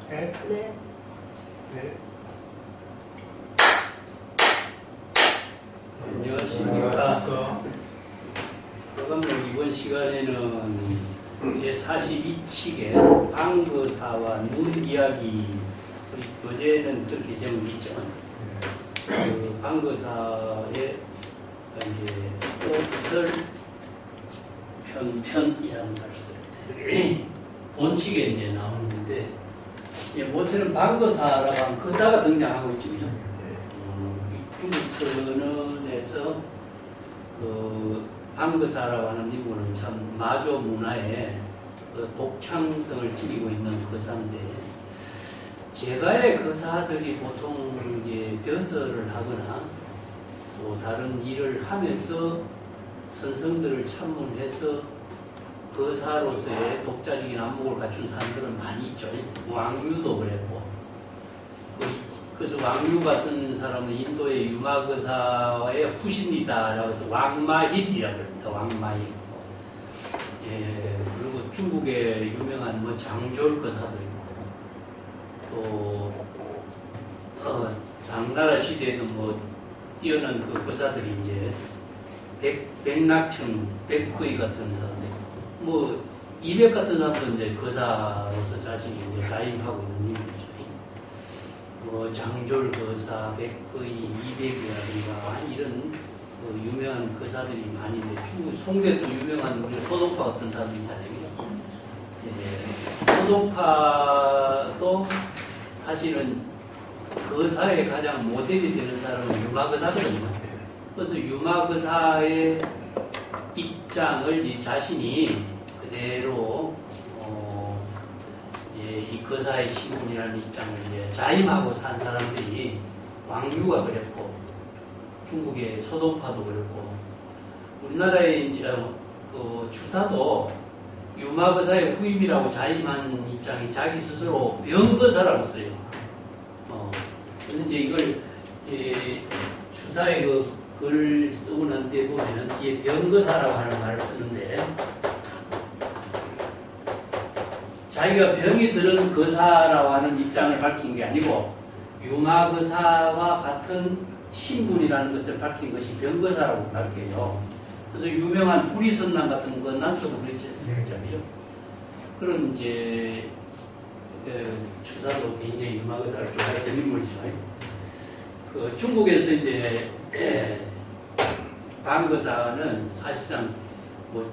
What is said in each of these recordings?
네? 네. 네. 안녕하십니까. 그럼 이번 시간에는 제42칙의 방거사와 눈 이야기, 우리 교재는 그렇게 제목이 있죠. 그 방거사의 이제 꽃을 편편이라는 말을 쓸 때 본칙에 이제 나오는데 모처럼 방거사라고 하는 거사가 등장하고 있죠. 중국 선언에서 그 방거사라고 하는 인물은 참 마조 문화의 그 독창성을 지니고 있는 거사인데, 제가의 거사들이 보통 이제 벼슬을 하거나 또 다른 일을 하면서 선성들을 참문해서 거사로서의 독자적인 안목을 갖춘 사람들은 많이 있죠. 왕류도 그랬고, 그래서 왕류 같은 사람은 인도의 유마거사의 후신이다라고 해서 왕마힐이라고 합니다. 왕마힐. 예, 그리고 중국의 유명한 뭐 장졸 거사도 있고, 또 당나라 시대에는 뭐 뛰어난 그 거사들이 이제 백낙청, 백거이 같은 사람들, 뭐 이백 같은 사람도 이제 거사로서 자신이 이제 자임하고 있는 인물이죠. 뭐 장졸 거사, 백거이, 이백이라든가 이런 뭐 유명한 거사들이 많이 있는데, 중국 송대도 유명한 우리 소동파 같은 사람도 있잖아요. 예, 소동파도 사실은 거사의 가장 모델이 되는 사람은 유마거사거든요. 그래서 유마거사의 입장을 이 자신이 그대로 이 거사의 신분이라는 입장을 이제 자임하고 산 사람들이 왕류가 그랬고, 중국의 소동파도 그랬고, 우리나라의 이제 주사도 유마거사의 후임이라고 자임한 입장이 자기 스스로 병거사라고 써요. 그런데 이제 이걸 주사의 그 글 쓰고 난 데 보면은 뒤에 병거사라고 하는 말을 쓰는데, 자기가 병이 들은 거사라고 하는 입장을 밝힌 게 아니고 유마거사와 같은 신분이라는 것을 밝힌 것이 병거사라고 밝혀요. 그래서 유명한 불이선남 같은 건 난초도 그렇지 않습니까? 그런 이제 주사도 굉장히 유마거사를 좋아했던 인물이죠. 그 중국에서 이제 방거사는 사실상 뭐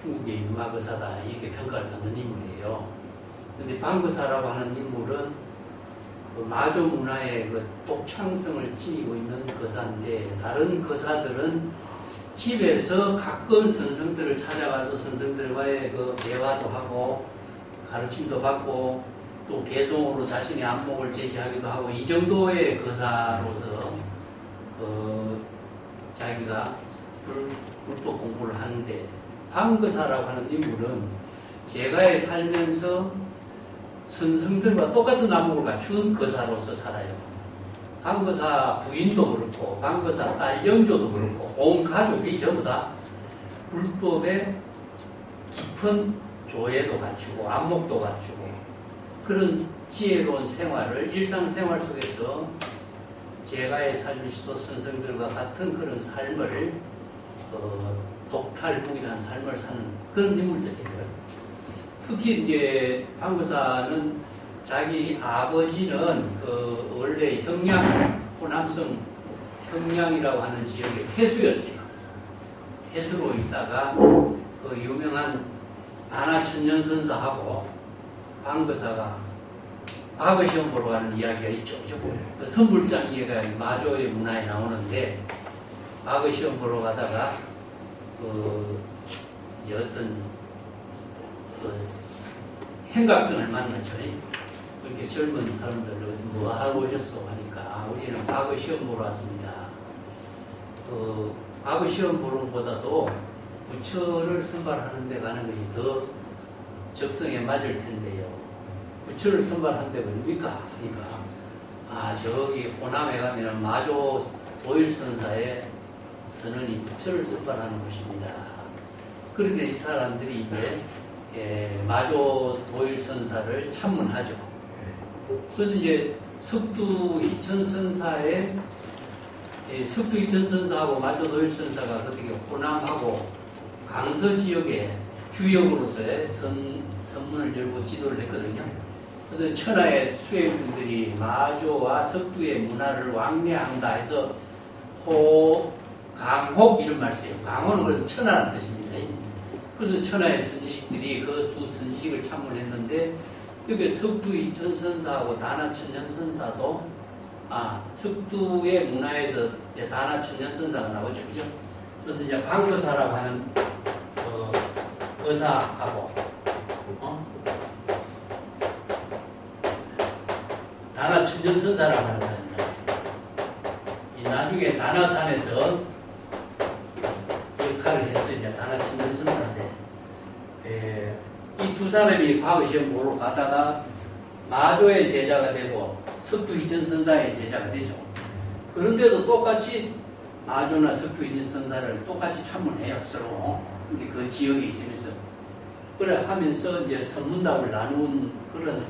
중국의 유마거사다 이렇게 평가를 받는 인물이에요. 근데 방거사라고 하는 인물은 그 마조 문화의 그 독창성을 지니고 있는 거사인데, 다른 거사들은 집에서 가끔 선성들을 찾아가서 선성들과의 그 대화도 하고 가르침도 받고 또 개성으로 자신의 안목을 제시하기도 하고, 이 정도의 거사로서 자기가 불법 공부를 하는데, 방거사라고 하는 인물은 제가에 살면서 선성들과 똑같은 안목을 갖춘 거사로서 살아요. 방거사 부인도 그렇고 방거사 딸 영조도 그렇고 온 가족이 전부 다 불법의 깊은 조예도 갖추고 안목도 갖추고 그런 지혜로운 생활을 일상생활 속에서 제가에 살면서도 선생들과 같은 그런 삶을 독탈무이한 삶을 사는 그런 인물들이에요. 특히 이제 방거사는 자기 아버지는 그 원래 형량, 호남성 형량이라고 하는 지역의 태수였어요. 태수로 있다가 그 유명한 다나천년선사하고 방거사가 과거 시험 보러 가는 이야기가 있죠. 그 선불장 이해가 마조의 문화에 나오는데, 과거 시험 보러 가다가 어떤 행각성을 만나죠. 그렇게 젊은 사람들 뭐 하고 오셨어 하니까 우리는 과거 시험 보러 왔습니다. 과거 시험 보러보다도 부처를 선발하는 데 가는 것이 더 적성에 맞을 텐데요. 부처를 선발한 데가 어딥니까? 하니까 저기 호남에 가면 마조 도일선사의 선언이 부처를 선발하는 곳입니다. 그런데 이 사람들이 이제 마조 도일선사를 참문하죠. 그래서 이제 석두 이천선사의 석두 이천선사하고 마조도일선사가 어떻게 호남하고 강서 지역의 주역으로서의 선문을 열고 지도를 했거든요. 그래서 천하의 수행승들이 마조와 석두의 문화를 왕래한다 해서 강혹 이런 말 써요. 강호는 그래서 천하라는 뜻입니다. 그래서 천하의 선지식들이 그 두 선지식을 참문했는데 여기 석두 이천선사하고 다나천년선사도 석두의 문화에서 다나천년선사가 나오죠. 그죠? 그래서 이제 방거사라고 하는 의사하고 다나천년선사라고 하는 사람입니다. 나중에 다나산에서 역할을 했어요. 이제 다나천년선사인데 이 두 사람이 과거시험 보러 가다가 마조의 제자가 되고 석두 이천선사의 제자가 되죠. 그런데도 똑같이 마조나 석두 이천선사를 똑같이 참문해요. 서로. 근데 그 지역에 있으면서 그래 하면서 이제 선문답을 나눈 그런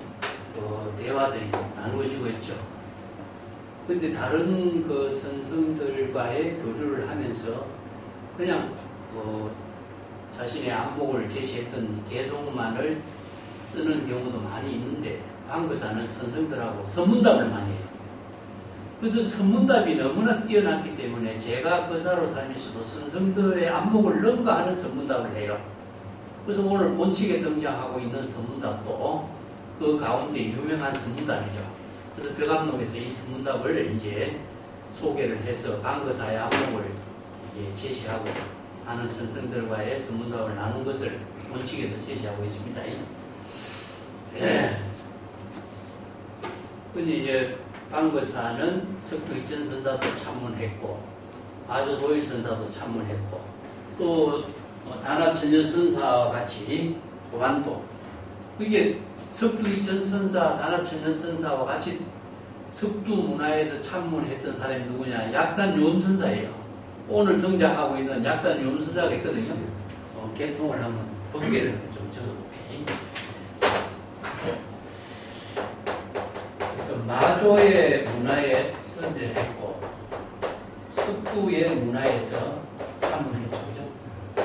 대화들이 나누어지고 있죠. 근데 다른 그 선생들과의 교류를 하면서 그냥 자신의 안목을 제시했던 개송만을 쓰는 경우도 많이 있는데 방거사는 선생들하고 선문답을 많이 해요. 그래서 선문답이 너무나 뛰어났기 때문에 제가 거사로 살면서도 선생들의 안목을 능가하는 선문답을 해요. 그래서 오늘 본칙에 등장하고 있는 선문답도 그 가운데 유명한 선문답이죠. 그래서 벽암록에서 이 선문답을 이제 소개를 해서 방거사의 안목을 제시하고 하는 선생들과의 선문답을 나눈 것을 본칙에서 제시하고 있습니다. 근데 이제 방거사는 석두 이천선사도 참문했고 마조도일선사도 참문했고 또 다나천년선사와 같이 고반도 이게 석두 이천선사, 다나천년선사와 같이 석두 문화에서 참문했던 사람이 누구냐? 약산요음선사예요. 오늘 등장하고 있는 약산요음선사가 있거든요. 개통을 한번 법계를 좀 적어볼게요. 그래서 마조의 문화에 선제했고 석두의 문화에서 참문했죠. 그죠?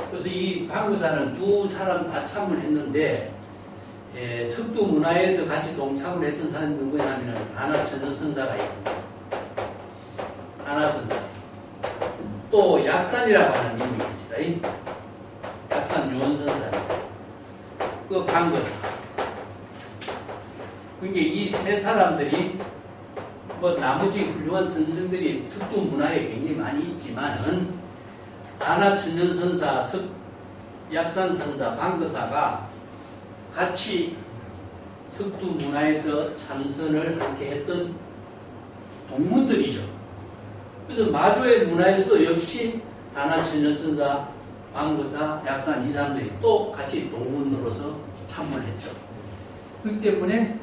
그래서 이 방거사는 두 사람 다 참문했는데 석두 문화에서 같이 동참을 했던 사람이 누구냐면 다나천년선사가 있고 다나선사 또 약산이라고 하는 인물이 있습니다. 약산 요원선사 그 방거사 그러니까 이 세 사람들이 나머지 훌륭한 선생들이 석두 문화에 굉장히 많이 있지만은 다나천년선사, 약산선사, 방거사가 같이 석두 문화에서 참선을 함께 했던 동문들이죠. 그래서 마조의 문화에서도 역시 다나천년선사, 방거사, 약산 이 사람들이 또 같이 동문으로서 참문했죠. 그렇기 때문에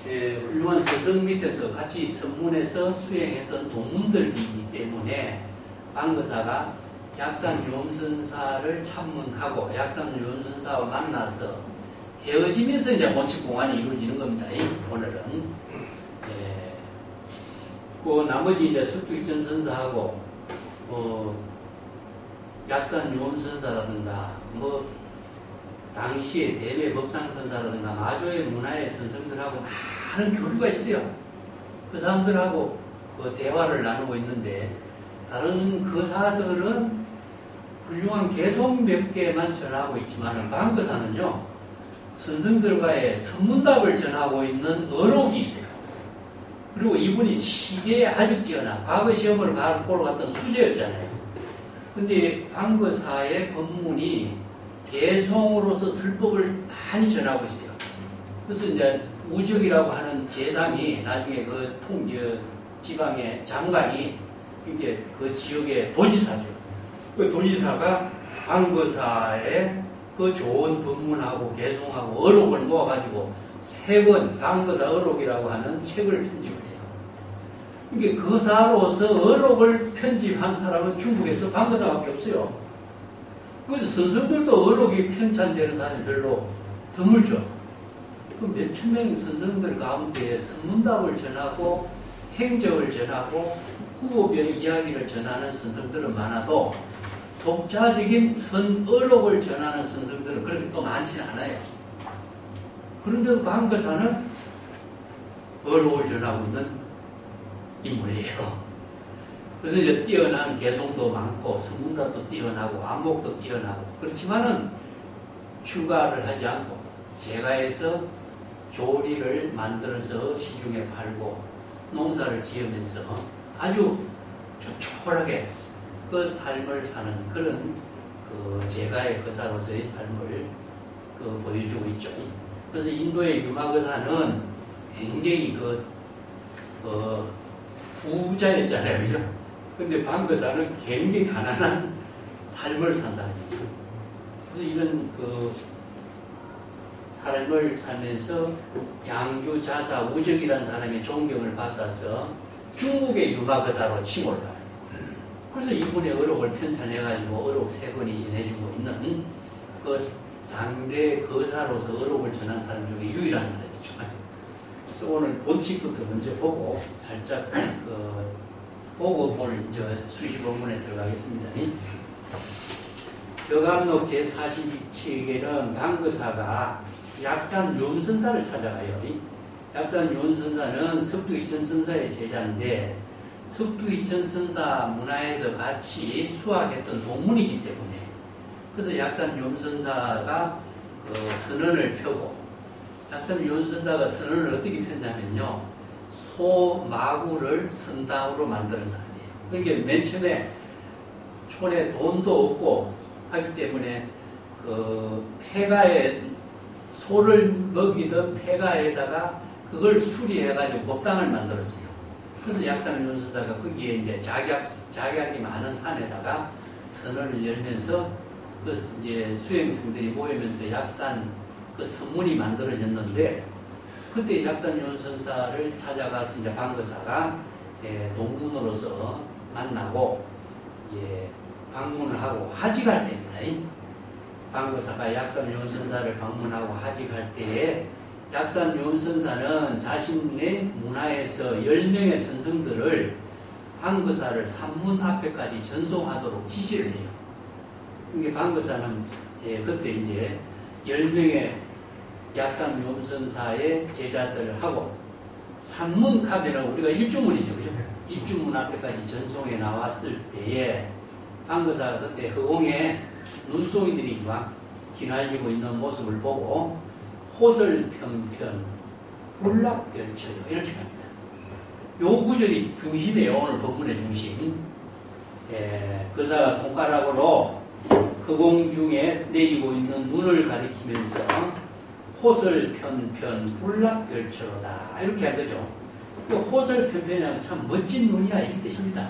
훌륭한 스승 밑에서 같이 선문에서 수행했던 동문들이기 때문에 방거사가 약산요음선사를 참문하고 약산요음선사와 만나서 헤어지면서 이제 모측공안이 이루어지는 겁니다. 오늘은. 그 나머지 이제 석두 이천선사하고 약산요음선사라든가 당시의 대외 법상선사라든가 마조의 문화의 선생들하고 많은 교류가 있어요. 그 사람들하고 그 대화를 나누고 있는데 다른 거사들은 훌륭한 개송 몇 개만 전하고 있지만 방거사는요 선생들과의 선문답을 전하고 있는 어록이 있어요. 그리고 이분이 시계에 아주 뛰어난 과거 시험을 보러 갔던 수재였잖아요. 근데 방거사의 법문이 개송으로서 설법을 많이 전하고 있어요. 그래서 이제 우적이라고 하는 재상이 나중에 지방의 장관이 이게 그 지역의 도지사죠. 그 도지사가 방거사의 그 좋은 법문하고 개송하고 어록을 모아가지고 세 권 방거사 어록이라고 하는 책을 편집을 해요. 이게 거사로서 어록을 편집한 사람은 중국에서 방거사밖에 없어요. 그래서 선생들도 어록이 편찬되는 사람이 별로 드물죠. 그 몇천 명 선생들 가운데 선문답을 전하고 행적을 전하고 후보별 이야기를 전하는 선생들은 많아도 독자적인 선어록을 전하는 선생들은 그렇게 또 많지는 않아요. 그런데도 방거사는 어록을 전하고 있는 인물이에요. 그래서 이제 뛰어난 개성도 많고 선문답도 뛰어나고 안목도 뛰어나고 그렇지만은 휴가를 하지 않고 제가해서 조리를 만들어서 시중에 팔고 농사를 지으면서 아주 조촐하게 그 삶을 사는 그런 그 제가의 거사로서의 삶을 보여주고 있죠. 그래서 인도의 유마거사는 굉장히 부자였잖아요, 그죠? 근데 방거사는 굉장히 가난한 삶을 산다는 거죠. 그래서 이런 삶을 살면서 양주 자사 우적이라는 사람의 존경을 받아서 중국의 유마거사로 칭호를 받아요. 그래서 이분의 어록을 편찬해가지고 어록 3권이 전해주고 있는 그 당대 거사로서 어록을 전한 사람 중에 유일한 사람이죠. 그래서 오늘 본칙부터 먼저 보고 살짝 보고 오늘 수시본문에 들어가겠습니다. 벼감록 제42칙에는 방거사가 약산 윤선사를 찾아가요. 약산 윤선사는 석두이천 선사의 제자인데 석두이천 선사 문화에서 같이 수학했던 동문이기 때문에 그래서 약산 윤선사가 선언을 펴고 약산 윤선사가 선언을 어떻게 폈냐면요. 소마구를 선당으로 만드는 사람이에요. 그러니까 맨 처음에 촌에 돈도 없고 하기 때문에 폐가에 소를 먹이던 폐가에다가 그걸 수리해가지고 법당을 만들었어요. 그래서 약산 윤선사가 거기에 이제 작약이 많은 산에다가 선언을 열면서 이제 수행승들이 모이면서 약산 선문이 만들어졌는데 그때 약산 윤선사를 찾아가서 이제 방거사가 동문으로서 만나고 이제 방문을 하고 하직할 때입니다. 방거사가 약산 윤선사를 방문하고 하직할 때에 약산 윤선사는 자신의 문화에서 10명의 선생들을 방거사를 산문 앞에까지 전송하도록 지시를 해요. 그러니까 방거사는 그때 이제 10명의 약산 윤선사의 제자들을 하고 산문 가면은 우리가 일주문이죠, 그죠? 일주문 앞에까지 전송해 나왔을 때에 방거사가 그때 허공에 눈송이들이 막 기날리고 있는 모습을 보고 호설 편편 불락별처요 이렇게 합니다. 요 구절이 중심이에요. 오늘 본문의 중심. 거사가 손가락으로 허공 중에 내리고 있는 눈을 가리키면서 호설 편편 불락별처로다 이렇게 한 거죠. 호설 편편이라면 참 멋진 눈이야 이 뜻입니다.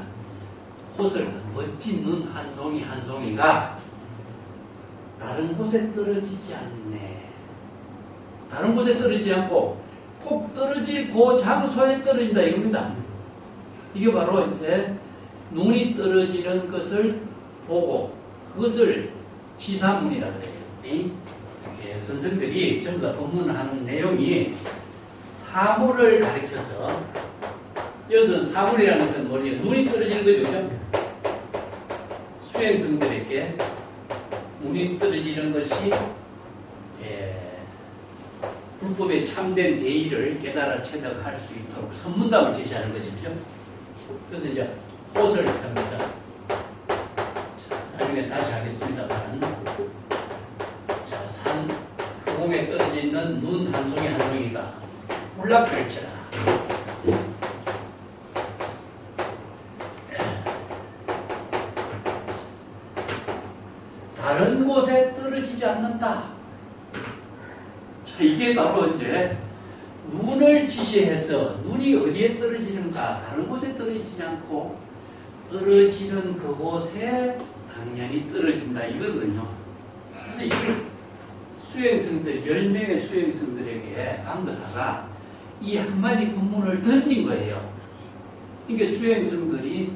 호설 멋진 눈 한 송이 한 송이가 다른 곳에 떨어지지 않네. 다른 곳에 떨어지지 않고 꼭 떨어질 그 장소에 떨어진다 이겁니다. 이게 바로 이제 눈이 떨어지는 것을 보고 그것을 시사문이라고 해요. 선생들이 전부 다 법문하는 내용이 사물을 가리켜서 여기서 사물이라는 것은 뭐예요? 눈이 떨어지는 거죠. 그죠? 수행성들에게 눈이 떨어지는 것이 불법에 참된 대의를 깨달아 체득할 수 있도록 선문답을 제시하는 거죠. 그죠? 그래서 이제 호설 합니다. 나중에 다시 하겠습니다만 자, 허공에 떨어져 있는 눈 한 송이 한 송이가 불락별처라. 다른 곳에 떨어지지 않는다. 자, 이게 바로 이제 눈을 지시해서 눈이 어디에 떨어지는가 다른 곳에 떨어지지 않고 떨어지는 그곳에 당연히 떨어진다 이거거든요. 그래서 이걸 수행성들 10명의 수행성들에게 방거사가 이 한마디 법문을 던진 거예요. 그러니까 수행성들이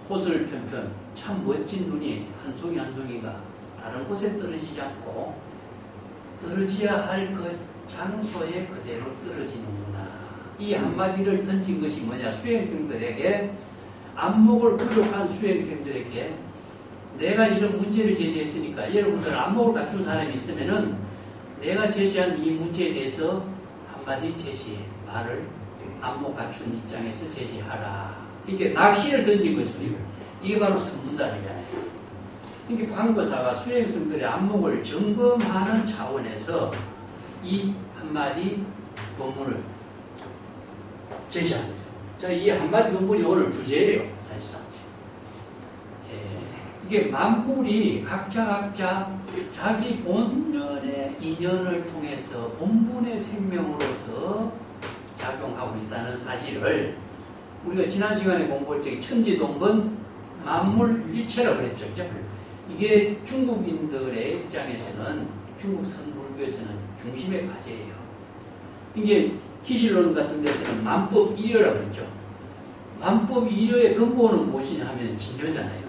호설 편편 참 멋진 눈이 한 송이 한 송이가 다른 곳에 떨어지지 않고 떨어져야 할 그 장소에 그대로 떨어지는구나. 이 한마디를 던진 것이 뭐냐? 수행생들에게, 안목을 부족한 수행생들에게 내가 이런 문제를 제시했으니까 여러분들 안목을 갖춘 사람이 있으면은 내가 제시한 이 문제에 대해서 한마디 제시해. 말을 안목 갖춘 입장에서 제시하라. 이게 낚시를 던진 거죠. 이게 바로 선문답이잖아요. 이게 방거사가 수행성들의 안목을 점검하는 차원에서 이 한마디 본문을 제시한 거죠. 자, 이 한마디 본문이 오늘 주제예요, 사실상. 이게 만물이 각자 자기 본연의 인연을 통해서 본분의 생명으로서 작용하고 있다는 사실을 우리가 지난 시간에 공부할 때 천지동건 만물일체라고 그랬죠. 그죠? 이게 중국인들의 입장에서는, 중국 선불교에서는 중심의 과제예요. 이게 기실론 같은 데서는 만법일여라고 그랬죠. 만법일여의 근본은 무엇이냐 하면 진여잖아요.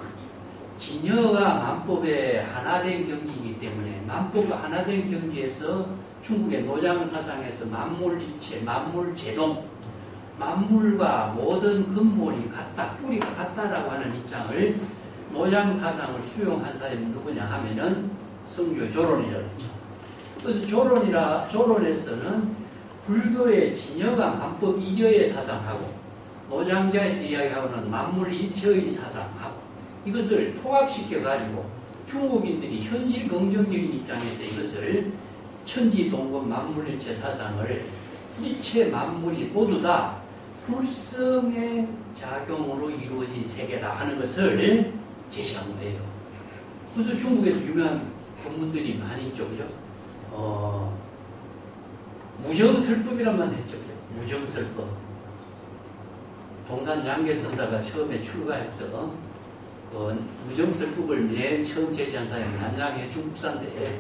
진여가 만법의 하나된 경지이기 때문에 만법과 하나된 경지에서 중국의 노장사상에서 만물일체, 만물제동, 만물과 모든 근본이 같다, 뿌리가 같다라고 하는 입장을, 노장사상을 수용한 사람이 누구냐 하면은 성주의 조론이라고 했죠. 그래서 조론에서는 불교의 진여가 만법 일여의 사상하고 노장자에서 이야기하고는 만물일체의 사상하고 이것을 통합시켜가지고 중국인들이 현실 긍정적인 입장에서 이것을 천지동건 만물일체 사상을 일체 만물이 모두 다 불성의 작용으로 이루어진 세계다 하는 것을 제시한 거예요. 그래서 중국에서 유명한 본문들이 많이 있죠. 그죠? 무정설법이란 말 했죠. 그죠? 무정설법. 동산 양계선사가 처음에 출가해서 무정설법을 맨 처음 제시한 사람이 남양해 중국사인데,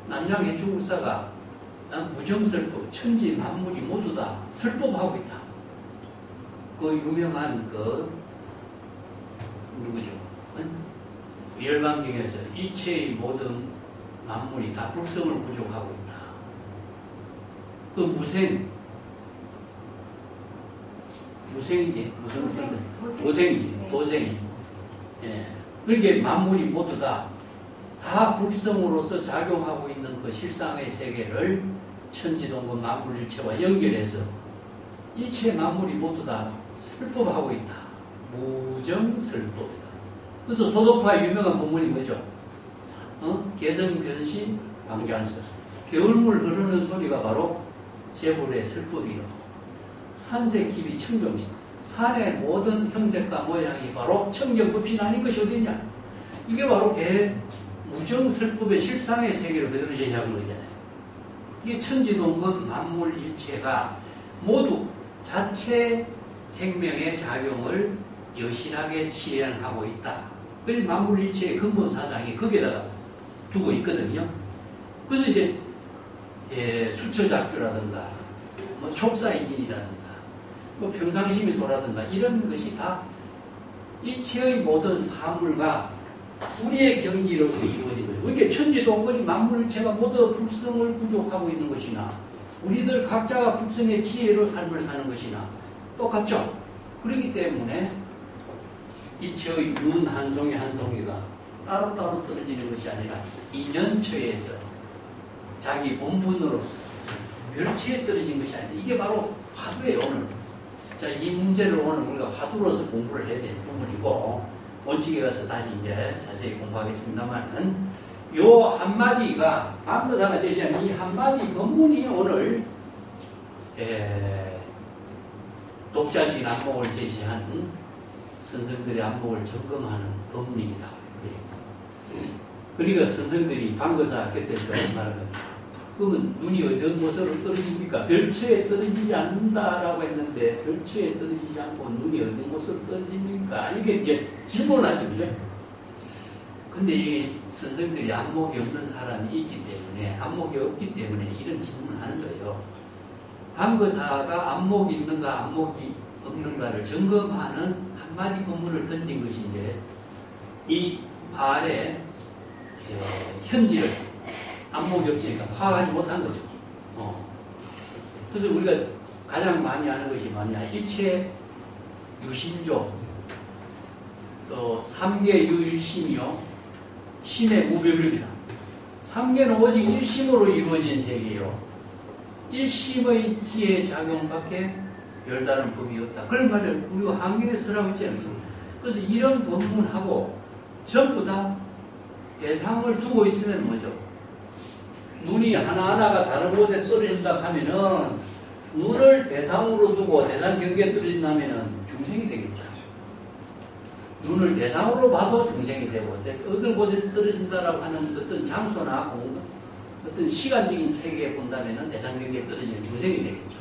남양해 중국사가 무정설법, 천지 만물이 모두 다 설법하고 있다. 그 유명한 누구죠? 열반경에서 일체의 모든 만물이 다 불성을 부족하고 있다. 그 무생이지, 무슨 도생이지, 네. 도생이. 예. 그렇게 만물이 모두 다 불성으로서 작용하고 있는 그 실상의 세계를 천지동건 만물일체와 연결해서 일체 만물이 모두 다 설법하고 있다. 무정설법이다. 그래서 소도파의 유명한 본문이 뭐죠? 개성변시 광장설. 겨울물 흐르는 소리가 바로 제불의 설법이요. 산색 깊이 청정신. 산의 모든 형색과 모양이 바로 청정법신 아닌 것이 어디냐? 이게 바로 무정설법의 실상의 세계를 그대로 제시하는 거잖아요. 이게 천지동건 만물일체가 모두 자체 생명의 작용을 여실하게 실현하고 있다. 그래서 만물일체의 근본 사상이 거기에다가 두고 있거든요. 그래서 이제 수처작주라든가 촉사이진이라든가 평상심이 도라든가 이런 것이 다 일체의 모든 사물과 우리의 경지로서 이루어진 거죠. 그러니까 천지동건이 만물일체가 모두 불성을 부족하고 있는 것이나 우리들 각자가 불성의 지혜로 삶을 사는 것이나 똑같죠. 그렇기 때문에 일체의 윤 한 송이 한 송이가 따로따로 떨어지는 것이 아니라 인연처에서 자기 본분으로서 멸치에 떨어진 것이 아니다. 이게 바로 화두예요, 오늘. 자, 이 문제를 오늘 우리가 화두로서 공부를 해야 되는 부분이고, 원칙에 가서 다시 이제 자세히 공부하겠습니다만은, 요 한마디가, 방거사가 제시한 이 한마디 법문이 오늘, 독자적인 안목을 제시한 선생들의 안목을 점검하는 법문이다. 그러니까 선생들이 방거사 곁에서 말하는 그러면 눈이 어떤 곳으로 떨어집니까? 별처에 떨어지지 않는다라고 했는데 별처에 떨어지지 않고 눈이 어떤 곳으로 떨어집니까? 이게 이제 질문을 하죠. 그죠? 근데 이 선생들이 안목이 없는 사람이 있기 때문에, 안목이 없기 때문에 이런 질문을 하는 거예요. 방거사가 안목이 있는가 안목이 없는가를 점검하는 한마디 법문을 던진 것인데, 이 말의 현지를 안목이 없으니까 파악하지 못한 거죠. 그래서 우리가 가장 많이 하는 것이 뭐냐? 일체 유심조, 또 삼계유일심이요, 심의 무별입니다. 삼계는 오직 일심으로 이루어진 세계요. 일심의 지혜 작용밖에 별다른 법이 없다. 그런 말을 우리가 한경에 쓰라고 했잖아요. 그래서 이런 법문하고 전부 다 대상을 두고 있으면 뭐죠? 눈이 하나하나가 다른 곳에 떨어진다 하면은 눈을 대상으로 두고 대상 경계에 떨어진다면은 중생이 되겠죠. 눈을 대상으로 봐도 중생이 되고 어떤 곳에 떨어진다라고 하는 어떤 장소나 어떤 시간적인 체계에 본다면은 대상 경계에 떨어지는 중생이 되겠죠.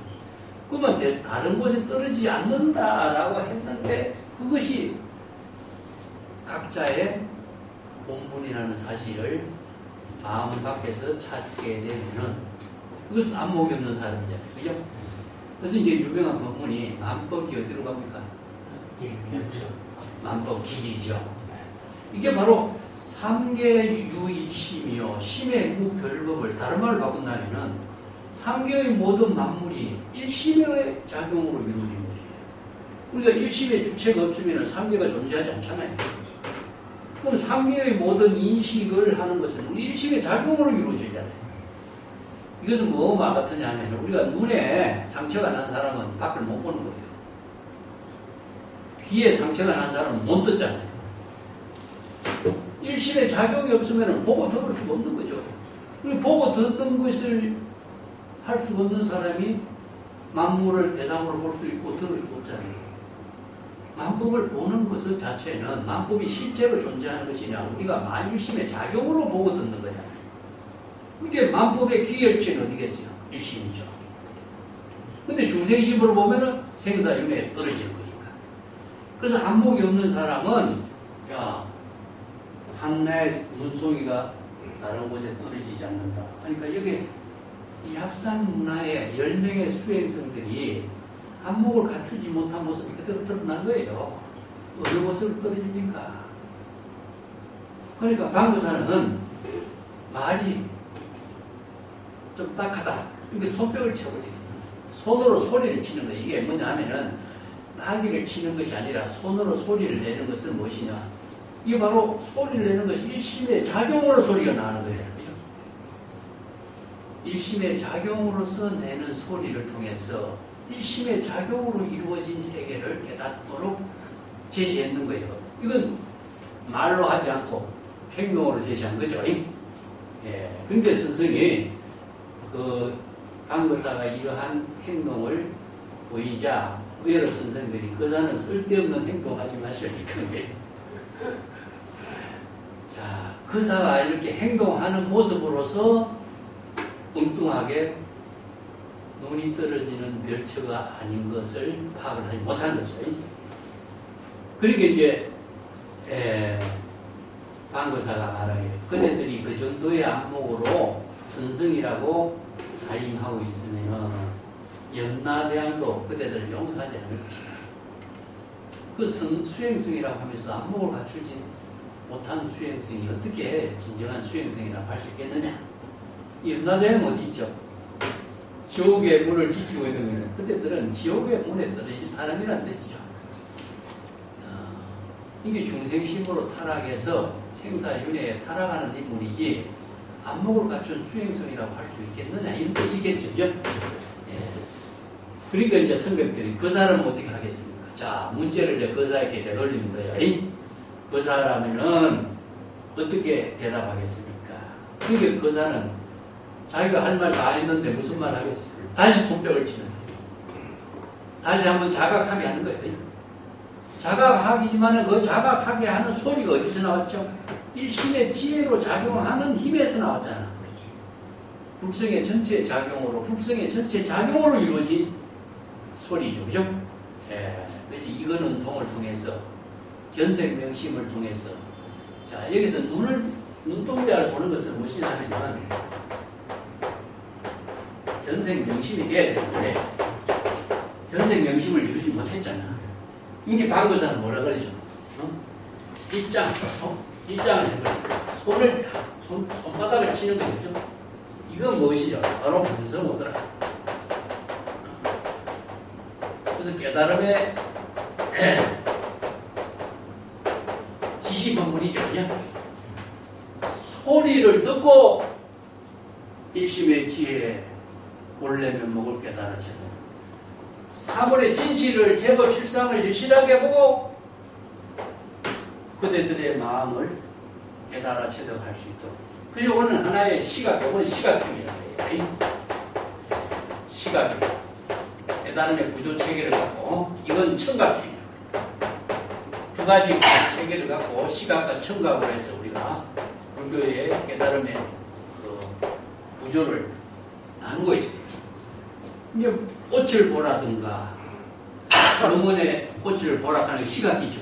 그러면 다른 곳에 떨어지지 않는다라고 했는데 그것이 각자의 본분이라는 사실을 마음 밖에서 찾게 되면은 그것은 안목이 없는 사람이잖아요. 그죠? 그래서 이제 유명한 법문이 만법이 어디로 갑니까? 그렇죠. 만법 기지죠. 이게 바로 삼계유일심이요 심의 무별법을 다른 말로 바꾼다면은 삼계의 모든 만물이 일심의 작용으로 이루어진 것이에요. 우리가 일심의 주체가 없으면 삼계가 존재하지 않잖아요. 그럼 삼계의 모든 인식을 하는 것은 우리 일심의 작용으로 이루어지잖아요. 이것은 뭐와 같으냐 하면 우리가 눈에 상처가 난 사람은 밖을 못 보는 거예요. 귀에 상처가 난 사람은 못 듣잖아요. 일심의 작용이 없으면 보고 들을 수가 없는 거죠. 보고 듣는 것을 할 수 없는 사람이 만물을 대상으로 볼 수 있고 들을 수 없잖아요. 만법을 보는 것 자체는 만법이 실제로 존재하는 것이냐 우리가 만일심의 작용으로 보고 듣는 거잖아요. 이게 만법의 귀열체는 어디겠어요? 일심이죠. 근데 중생심으로 보면은 생사윤회에 떨어지는 거니까. 그래서 안목이 없는 사람은 야 한나의 문송이가 다른 곳에 떨어지지 않는다. 그러니까 여기 약산 문화의 10명의 수행성들이 안목을 갖추지 못한 모습이 그대로 드러난 거예요. 어느 곳으로 떨어집니까? 그러니까 방구사는 말이 좀 딱하다. 이게 손뼉을 쳐버리는 손으로 소리를 치는 거. 이게 뭐냐 하면은 나귀를 치는 것이 아니라 손으로 소리를 내는 것은 무엇이냐? 이게 바로 소리를 내는 것이 일심의 작용으로 소리가 나는 거잖아요. 일심의 작용으로서 내는 소리를 통해서 일심의 작용으로 이루어진 세계를 깨닫도록 제시했는 거예요. 이건 말로 하지 않고 행동으로 제시한 거죠. 예. 근데 스승이 그 강거사가 이러한 행동을 보이자 의외로 선생들이 그사는 쓸데없는 행동하지 마시라니까 거예요. 자, 그사가 이렇게 행동하는 모습으로서 엉뚱하게 눈이 떨어지는 멸처가 아닌 것을 파악을 하지 못하는 거죠. 그러니까 이제 방거사가 말하기를 그대들이 그 정도의 안목으로 선성이라고 자임하고 있으면 연나대왕도 그대들을 용서하지 않을 것이다. 그 수행성이라고 하면서 안목을 갖추지 못한 수행성이 어떻게 진정한 수행성이라고 할 수 있겠느냐? 연나대왕은 어디 있죠? 지옥의 문을 지키고 있는 거는 그때들은 지옥의 문에 떨어진 사람이란 뜻이죠. 이게 중생심으로 타락해서 생사윤회에 타락하는 인물이지 안목을 갖춘 수행성이라고 할 수 있겠느냐 이런 뜻이겠죠. 예. 그러니까 이제 선배들이 그 사람은 어떻게 하겠습니까? 자, 문제를 이제 거사에게 되돌리는 거예요. 거사라면은 어떻게 대답하겠습니까? 그러니까 거사는 자기가 할 말 다 했는데 무슨 말 하겠습니까? 다시 손뼉을 치는 거예요. 다시 한번 자각하게 하는 거예요. 자각하기지만 그 자각하게 하는 소리가 어디서 나왔죠? 일심의 지혜로 작용하는 힘에서 나왔잖아. 불성의 전체 작용으로, 불성의 전체 작용으로 이루어진 소리죠. 그죠? 예. 그래서 이거는 통을 통해서, 견생명심을 통해서. 자, 여기서 눈동자를 보는 것은 무엇이냐 하면, 견생명심이 돼야 되는데, 견생명심을 이루지 못했잖아. 이게 방거사는 뭐라 그러죠? 입장을 해버려. 손바닥을 치는 거죠. 이건 무엇이죠? 바로 분성어더라. 그래서 깨달음의 지시 본문이죠. 소리를 듣고 일심의 지혜에 본래 면목을 깨달았죠. 사물의 진실을 제법 실상을 유실하게 보고 그대들의 마음을 깨달아 체득할 수 있도록. 그 요거는 하나의 시각, 요건 시각형이라고 해요. 시각형. 깨달음의 구조 체계를 갖고, 이건 청각형이에요. 두 가지 체계를 갖고 시각과 청각으로 해서 우리가 불교의 깨달음의 그 구조를 나누고 있어요. 이제 꽃을 보라든가 영혼의 꽃을 보라 하는 게 시각이죠.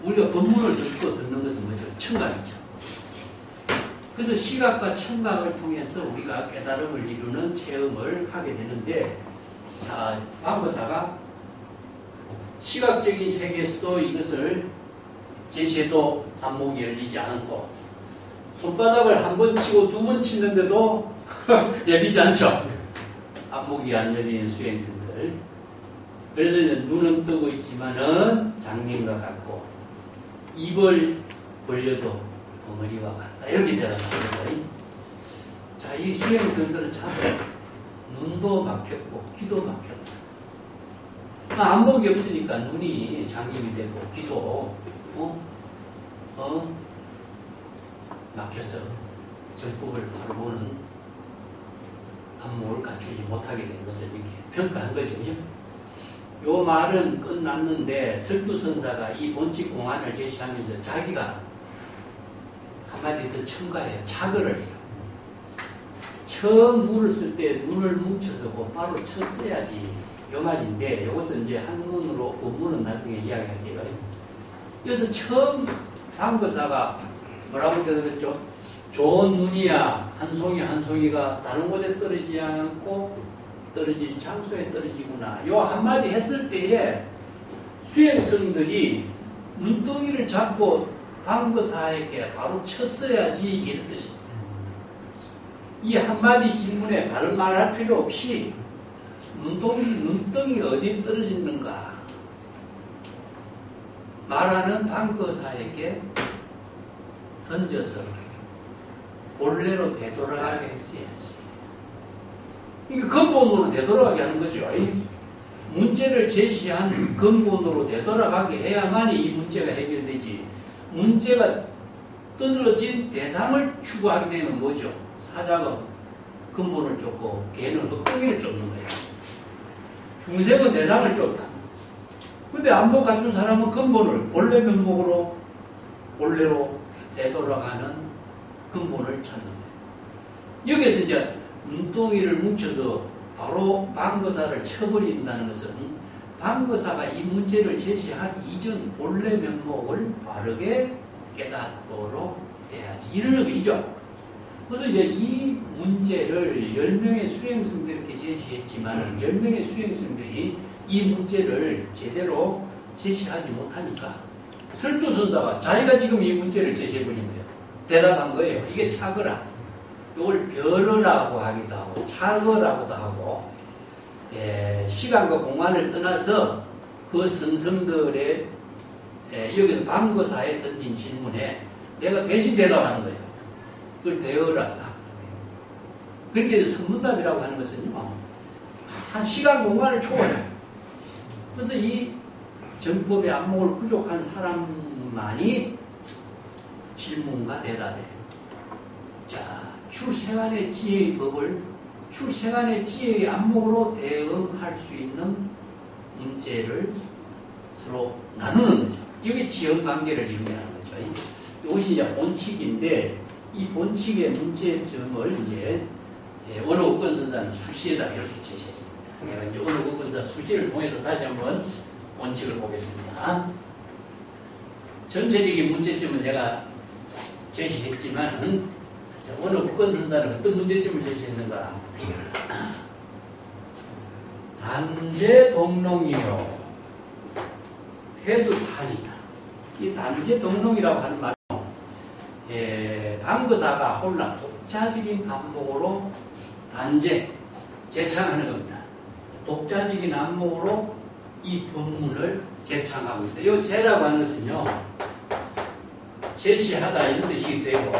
우리가 법문을 듣고 듣는 것은 뭐죠? 청각이죠. 그래서 시각과 청각을 통해서 우리가 깨달음을 이루는 체험을 하게 되는데, 자, 방거사가 시각적인 세계에서도 이것을 제시해도 안목이 열리지 않고, 손바닥을 한 번 치고 두 번 치는데도 열리지 않죠. 안목이 안 열리는 수행성들. 그래서 이제 눈은 뜨고 있지만은 장님과 같고, 입을 벌려도 벙어리와 같다. 이렇게 대답합니다. 자, 이 수행성들은 참 눈도 막혔고 귀도 막혔다. 안목이 없으니까 눈이 장님이 되고 귀도 막혀서 정법을 바로 보는 안목을 갖추지 못하게 된 것을 이렇게 평가한 거죠. 그죠? 요 말은 끝났는데 설두선사가 이 본칙 공안을 제시하면서 자기가 한마디 더 첨가해요. 자거를 해요. 처음 물을 쓸 때 눈을 뭉쳐서 곧바로 쳤어야지. 요 말인데 이것은 이제 한문으로 본문은 나중에 이야기할게요. 그래서 처음 방거사가 뭐라고 되었죠? 좋은 눈이야 한 송이 한 송이가 다른 곳에 떨어지지 않고 떨어진 장소에 떨어지구나. 요 한마디 했을 때에 수행성들이 눈덩이를 잡고 방거사에게 바로 쳤어야지 이런 뜻입니다. 이 한마디 질문에 다른 말할 필요 없이 눈덩이 어디 떨어지는가 말하는 방거사에게 던져서 본래로 되돌아가게 했어야지. 이게 근본으로 되돌아가게 하는 거죠. 문제를 제시한 근본으로 되돌아가게 해야만이 이 문제가 해결되지. 문제가 떠들어진 대상을 추구하게 되면 뭐죠? 사작은 근본을 쫓고 개는 흙덩이를 쫓는 거예요. 중생은 대상을 쫓다. 근데 안목 갖춘 사람은 근본을 본래 면목으로 본래로 되돌아가는 근본을 찾는 거예요. 여기서 이제 눈덩이를 뭉쳐서 바로 방거사를 쳐버린다는 것은 방거사가 이 문제를 제시한 이전 본래 면목을 바르게 깨닫도록 해야지. 이런 의미죠. 그래서 이제 이 문제를 10명의 수행성들에게 제시했지만 10명의 수행성들이 이 문제를 제대로 제시하지 못하니까 설두선사가 자기가 지금 이 문제를 제시해버린 거예요. 대답한 거예요. 이게 차거라. 이걸 별어라고 하기도 하고 차거라고도 하고, 시간과 공간을 떠나서 그 선성들의 여기서 방거사에 던진 질문에 내가 대신 대답하는 거예요. 그걸 배어라. 그렇게 선문답이라고 하는 것은요, 한 시간 공간을 초월해요. 그래서 이 정법의 안목을 부족한 사람만이 질문과 대답에, 자, 출생안의 지혜의 법을 출생안의 지혜의 안목으로 대응할 수 있는 문제를 서로 나누는 거죠. 이게 지연관계를 이루는 거죠. 이것이 이제 본칙인데, 이 본칙의 문제점을 이제 원어국권 선사는 수시에다 이렇게 제시했습니다. 내가 이제 원어국권 선사 수시를 통해서 다시 한번 본칙을 보겠습니다. 전체적인 문제점은 내가 제시했지만, 원어국권 선사는 어떤 문제점을 제시했는가? 단재 동롱이요 태수탄이다. 이 단재 동롱이라고 하는 말은 방거사가 홀라 독자적인 안목으로 단죄, 제창하는 겁니다. 독자적인 안목으로 이 법문을 제창하고 있다. 이 제라고 하는 것은요, 제시하다 이런 뜻이 되고,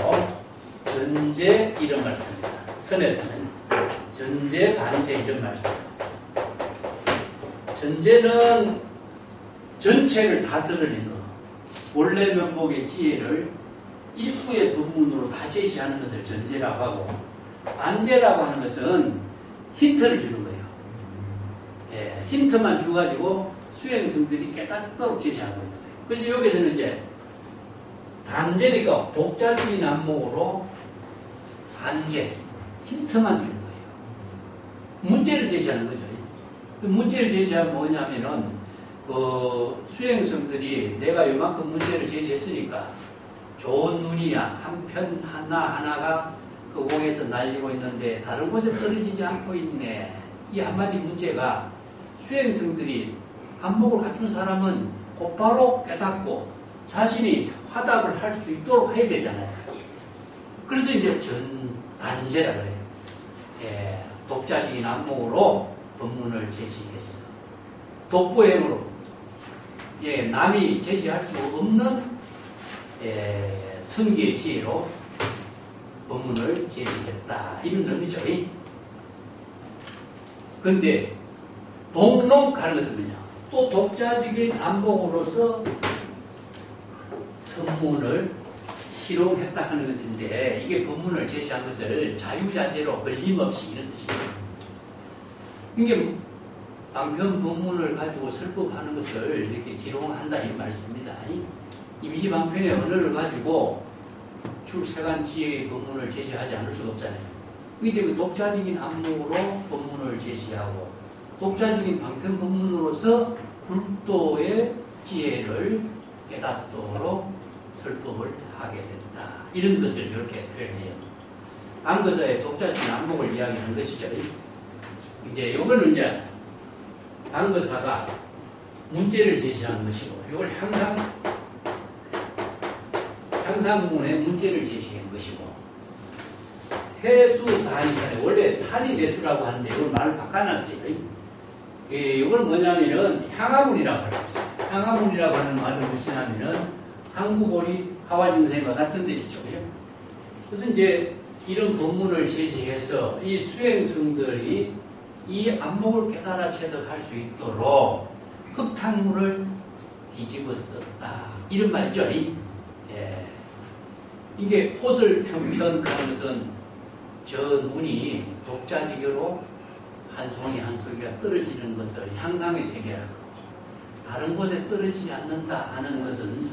전제 이런 말씀입니다. 선에서는 전제, 반제 이런 말씀. 전제는 전체를 다 드러낸 거. 원래 면목의 지혜를 일부의 법문으로 다 제시하는 것을 전제라고 하고, 반제라고 하는 것은 힌트를 주는 거예요. 예, 힌트만 주가지고 수행성들이 깨닫도록 제시하는 겁니다. 그래서 여기서는 이제 단제니까 독자적인 안목으로 반제, 힌트만 주는 거예요. 문제를 제시하는 거죠. 그 문제를 제시하면 뭐냐면은 그 수행성들이 내가 요만큼 문제를 제시했으니까 좋은 눈이야 한 편 하나하나가 그 공에서 날리고 있는데 다른 곳에 떨어지지 않고 있네. 이 한마디 문제가 수행성들이 안목을 갖춘 사람은 곧바로 깨닫고 자신이 화답을 할 수 있도록 해야 되잖아요. 그래서 이제 전단제라 그래요. 예, 독자적인 안목으로 법문을 제시했어. 독보행으로, 예, 남이 제시할 수 없는 성기의 지혜로 법문을 제시했다. 이런 의미죠. 그런데 동록하는 것은 뭐냐? 또 독자적인 안목으로서 선문을 희롱했다 하는 것인데, 이게 법문을 제시한 것을 자유자재로 걸림없이 이런 뜻이에요. 이게 방편 법문을 가지고 설법하는 것을 이렇게 희롱한다 이 말씀입니다. 임시방편의 언어를 가지고 출세간 지혜의 법문을 제시하지 않을 수가 없잖아요. 그렇기 때문에 독자적인 안목으로 법문을 제시하고 독자적인 방편 법문으로서 불도의 지혜를 깨닫도록 설법을 하게 됐다. 이런 것을 이렇게 표현해요. 방거사의 독자적인 안목을 이야기하는 것이죠. 이제 이거는 이제 방거사가 문제를 제시하는 것이고, 이걸 향상문의 문제를 제시한 것이고, 태수단이잖아요. 원래 탄이 대수라고 하는데 이걸 말을 바꿔놨어요. 이건 뭐냐면은 향화문이라고 하는 것이에요. 향화문이라고 하는 말은 무엇이냐면은 상부고리 하와중생과 같은 뜻이죠. 그래서 이제 이런 법문을 제시해서 이 수행성들이 이 안목을 깨달아 체득할 수 있도록 흙탕물을 뒤집었었다. 이런 말이죠. 예. 이게 호설 편편하는 것은 저 눈이 독자지교로 한 송이 한 송이가 떨어지는 것을 향상의 세계라고, 다른 곳에 떨어지지 않는다 하는 것은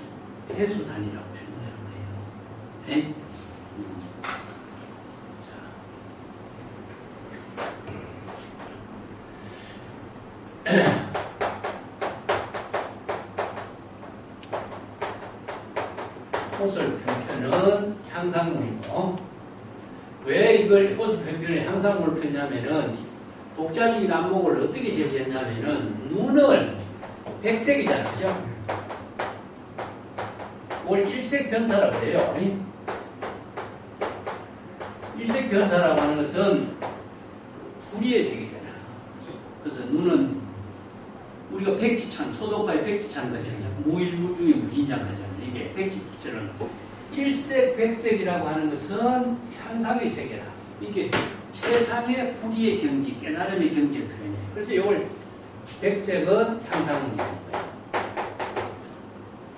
태수단이라고 표현하는 거예요. 네? 호설 편편은 향상문이고, 왜 이걸 호설 편편의 향상문을 폈냐면은 독자적인 안목을 어떻게 제시했냐면은 눈을 백색이잖아요. 그죠? 뭘 일색변사라고 해요. 일색변사라고 하는 것은 불의의 세계잖아요. 그래서 눈은 우리가 백지찬, 소독가의 백지찬 같잖아요. 무일무중의 무진장하잖아요. 이게 백지처럼 일색, 백색이라고 하는 것은 향상의 세계라. 이게 최상의 불의의 경지, 깨달음의 경지를 표현해요. 그래서 이걸 백색은 향상문이라는 거예요.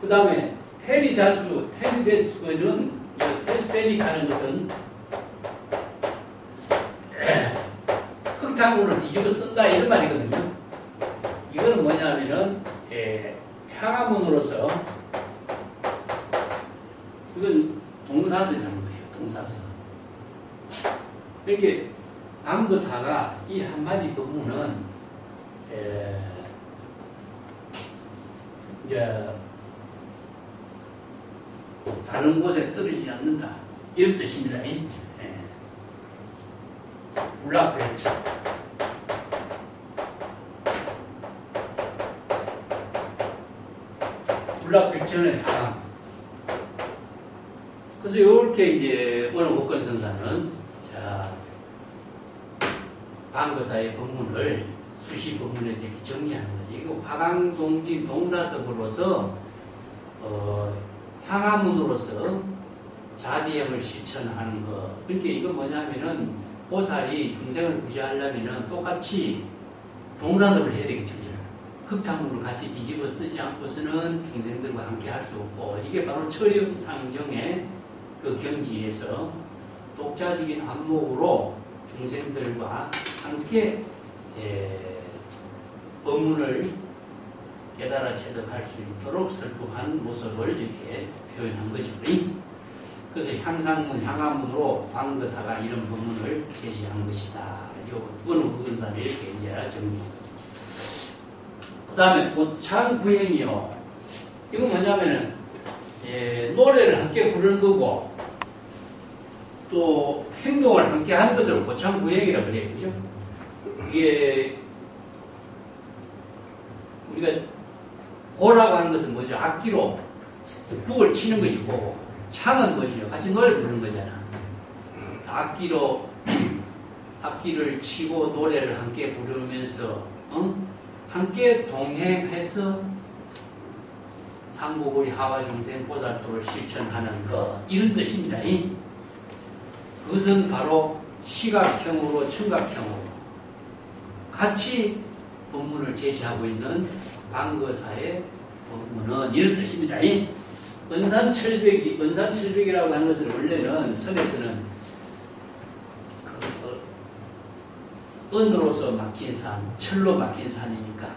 그 다음에 테리다수, 테리데스는 테스페닉하는 것은 흙탕물을 뒤집어 쓴다 이런 말이거든요. 이거는 뭐냐면은 향화문으로서 이건 동사서라는 거예요. 동사서. 이렇게 방거사가 이 한마디 법문은 이제 다른 곳에 떨어지지 않는다 이런 뜻입니다. 불락별처. 불락별처는 하강. 그래서 그래서 이렇게 이제 원어국권선사는 자 방거사의 법문을 수시 법문에서 이렇게 정리하는 거죠. 이거 화강동진 동사섭으로서 향화문으로서 자비행을 실천하는 것. 그러니까 이거 뭐냐면은 보살이 중생을 구제하려면은 똑같이 동사섭을 해야 되겠죠. 흙탕물을 같이 뒤집어 쓰지 않고서는 중생들과 함께 할 수 없고, 이게 바로 철영상정의 그 경지에서 독자적인 안목으로 중생들과 함께 법문을 깨달아 체득할 수 있도록 설법한 모습을 이렇게 표현한 거죠. 그래서 향상문, 향화문으로 방거사가 이런 법문을 제시한 것이다. 이거는 그건사를 이렇게 이제 정리합니다. 그 다음에 고창구행이요. 이건 뭐냐면은, 노래를 함께 부르는 거고, 또 행동을 함께 하는 것을 고창구행이라고 그래요. 그죠? 이게, 우리가 고라고 하는 것은 뭐죠? 악기로 북을 치는 것이 고고, 창은 뭐죠? 같이 노래 부르는 거잖아. 악기를 치고 노래를 함께 부르면서, 함께 동행해서 상고구리 하와중생 보살도를 실천하는 것, 이런 뜻입니다. 그것은 바로 시각형으로 청각형으로 같이 법문을 제시하고 있는 방거사의 법문은 이런 뜻입니다. 은산철벽이라고 하는 것은 원래는 선에서는 은으로서 막힌 산, 철로 막힌 산이니까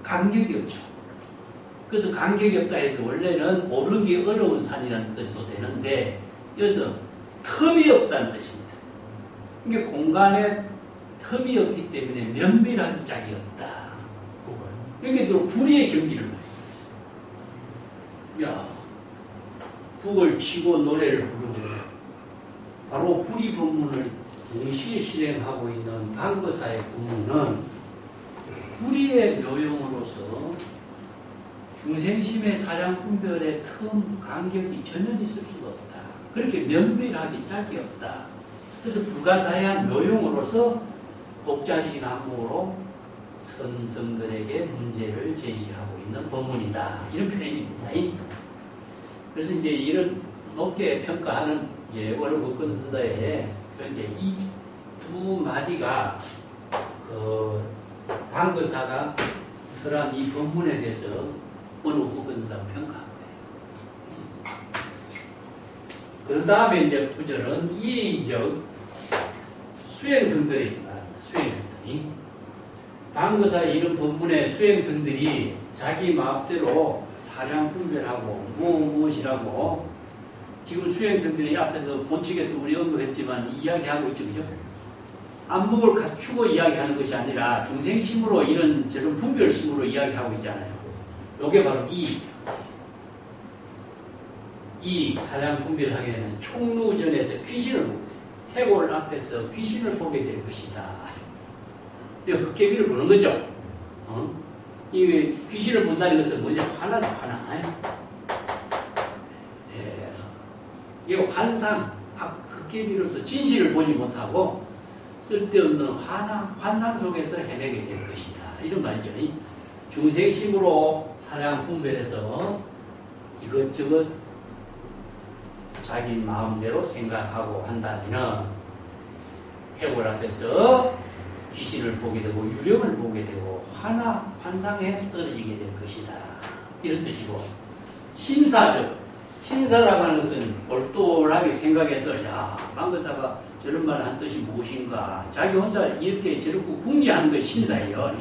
간격이 없죠. 그래서 간격이 없다 해서 원래는 오르기 어려운 산이라는 뜻도 되는데 여기서 텀이 없다는 뜻입니다. 이게 공간에 텀이 없기 때문에 면밀한 짝이 없다. 이게 또 불의의 경지를 말해요. 야, 북을 치고 노래를 부르고 바로 불의 법문을 동시에 실행하고 있는 방거사의 법문은 불의의 묘용으로서 중생심의 사량분별의 틈, 간격이 전혀 있을 수가 없다. 그렇게 면밀하게 짝이 없다. 그래서 불가사의한 묘용으로서 독자적인 안목으로 선성들에게 문제를 제시하고 있는 법문이다. 이런 표현입니다. 그래서 이제 이런 높게 평가하는 이제 원어국권서다에 이제 이 두 마디가 방거사가 설한 이 법문에 대해서 원어국권서다가 평가한 거예요. 그 다음에 이제 구절은 이의적 수행성들이 말합니다. 수행성들이. 방거사의 이런 법문의 수행성들이 자기 마음대로 사량 분별하고 무엇이라고 지금 수행성들이 앞에서 본칙에서 우리 언급했지만 이야기하고 있죠. 그죠? 안목을 갖추고 이야기하는 것이 아니라 중생심으로 이런 저런 분별심으로 이야기하고 있잖아요. 이게 바로 이 사량 분별하게 되는 총루전에서 귀신을 보고 해골 앞에서 귀신을 보게 될 것이다. 이 흑개비를 보는 거죠. 이 귀신을 본다는 것은 뭐냐? 화나다, 화나. 이게 환상, 흑개비로서 진실을 보지 못하고 쓸데없는 환상 속에서 헤매게 될 것이다. 이런 말이죠. 중생심으로 사량 분별해서 이것저것 자기 마음대로 생각하고 한다면 해골 앞에서 귀신을 보게 되고 유령을 보게 되고 환상에 떨어지게 될 것이다. 이런 뜻이고, 심사라고 하는 것은 골똘하게 생각해서 야, 방거사가 저런 말을 한 뜻이 무엇인가, 자기 혼자 이렇게 저렇게 궁리하는 것이 심사예요.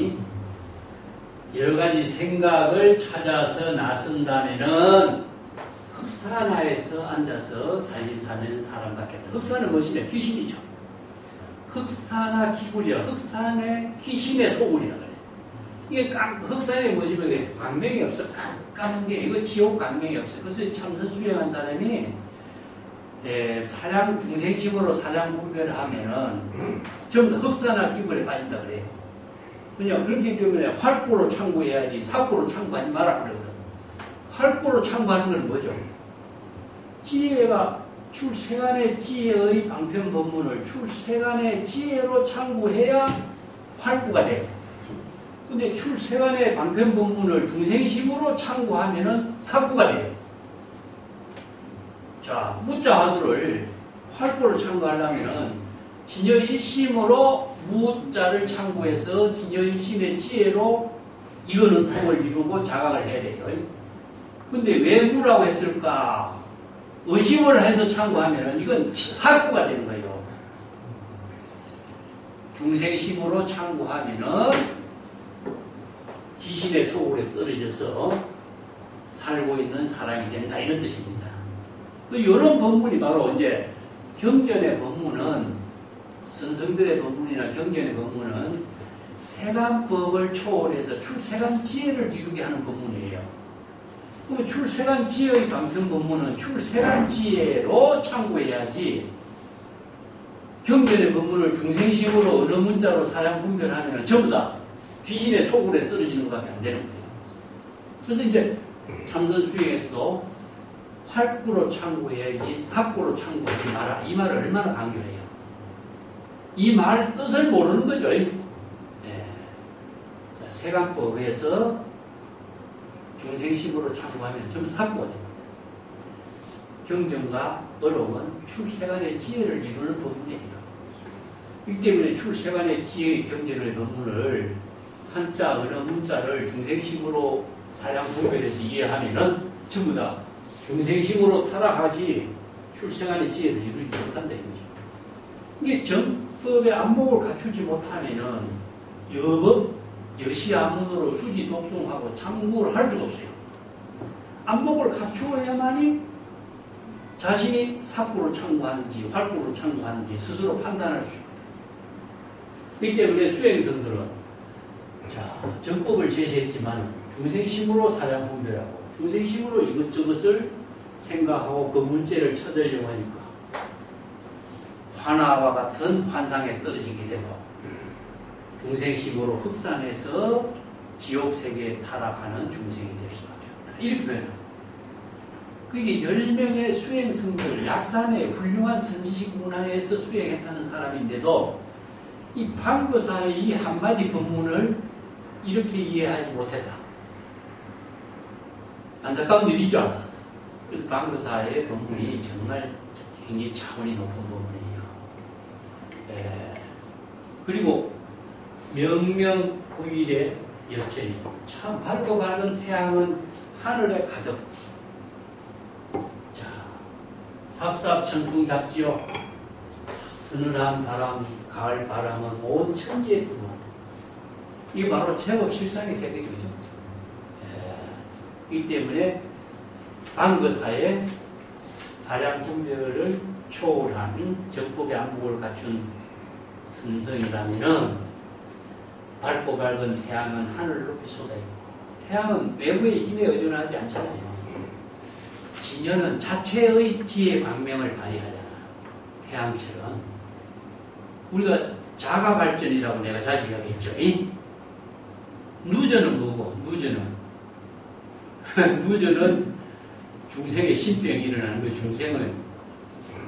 여러 가지 생각을 찾아서 나선다면은 흑산하에서 앉아서 살림 사는 사람 같겠다. 흑산은 무엇이냐? 귀신이죠. 흑산화 기구죠. 흑산의 귀신의 소굴이라 그래. 이게 흑산에 뭐지면 광명이 없어. 깜깜한 게 이거 지옥 광명이 없어. 그래서 참선 수행한 사람이 사량 중생심으로 사량 분별을 하면은 전부 다 흑산화 기구에 빠진다 그래요. 그냥 그렇기 때문에 활보로 참고해야지 사고로 참고하지 마라 그러거든. 활보로 참고하는 건 뭐죠? 지혜가 출세간의 지혜의 방편 법문을 출세간의 지혜로 참고해야 활구가 돼요. 근데 출세간의 방편 법문을 중생심으로 참고하면은 삭구가 돼요. 자, 무자화두를 활구로 참고하려면은 진여일심으로 무자를 참고해서 진여일심의 지혜로 이거는 통을 이루고 자각을 해야 돼요. 근데 왜 무라고 했을까? 의심을 해서 참고하면 이건 사구가 되는 거예요. 중생심으로 참고하면은 귀신의 소굴에 떨어져서 살고 있는 사람이 된다 이런 뜻입니다. 이런 법문이 바로 이제 경전의 법문은 선성들의 법문이나 경전의 법문은 세간법을 초월해서 출세간 지혜를 이루게 하는 법문이에요. 그럼 출세간 지혜의 방편 법문은 출세간 지혜로 참고해야지 경전의 법문을 중생심으로 어느 문자로 사량 분별하면 전부 다 귀신의 소굴에 떨어지는 것밖에 안 되는 거예요. 그래서 이제 참선 수행에서도 활구로 참고해야지 삭구로 참고하지 마라. 이 말을 얼마나 강조해요. 이 말 뜻을 모르는 거죠. 네. 자, 세간법에서 중생심으로 참고하면 전부 삭구가 됩니다. 경전과 어록은 출세간의 지혜를 이루는 법문이에요. 이 때문에 출세간의 지혜의 경전의 법문을 한자, 어느 문자를 중생심으로 사량 분별해서 이해하면은 전부 다 중생심으로 타락하지 출세간의 지혜를 이루지 못한다 이거죠. 이게 정법의 안목을 갖추지 못하면은 여법, 여시 안문으로 수지 독송하고 참고를 할 수가 없어요. 안목을 갖추어야만이 자신이 삭구로 참고하는지 활구로 참고하는지 스스로 판단할 수 있습니다. 이 때문에 수행선들은 자, 정법을 제시했지만 중생심으로 사량 분별하고 중생심으로 이것저것을 생각하고 그 문제를 찾으려고 하니까 환화와 같은 환상에 떨어지게 되고 중생심으로 흑산에서 지옥세계에 타락하는 중생이 될 수밖에 없다. 이렇게 표현합니다. 그게 10명의 수행승들, 약산의 훌륭한 선지식 문화에서 수행했다는 사람인데도 이 방거사의 이 한마디 법문을 이렇게 이해하지 못했다. 안타까운 일이죠. 그래서 방거사의 법문이 정말 굉장히 차원이 높은 법문이에요. 그리고 명명구일의 여천이 참 밝고 밝은 태양은 하늘에 가득 자 삽삽천풍 잡지요 서늘한 바람 가을 바람은 온 천지에 들어온다. 이게 바로 제법 실상의 세계죠. 이 때문에 방거사의 사량 분별을 초월하는 정법의 안목을 갖춘 선성이라면은 밝고 밝은 태양은 하늘을 높이 쏟아있고 태양은 외부의 힘에 의존하지 않잖아요. 진여는 자체의 지혜 광명을 발휘하잖아. 태양처럼. 우리가 자가발전이라고 내가 자주 이야기했죠. 누전은 뭐고? 누전은 중생의 신병이 일어나는 거예요. 중생은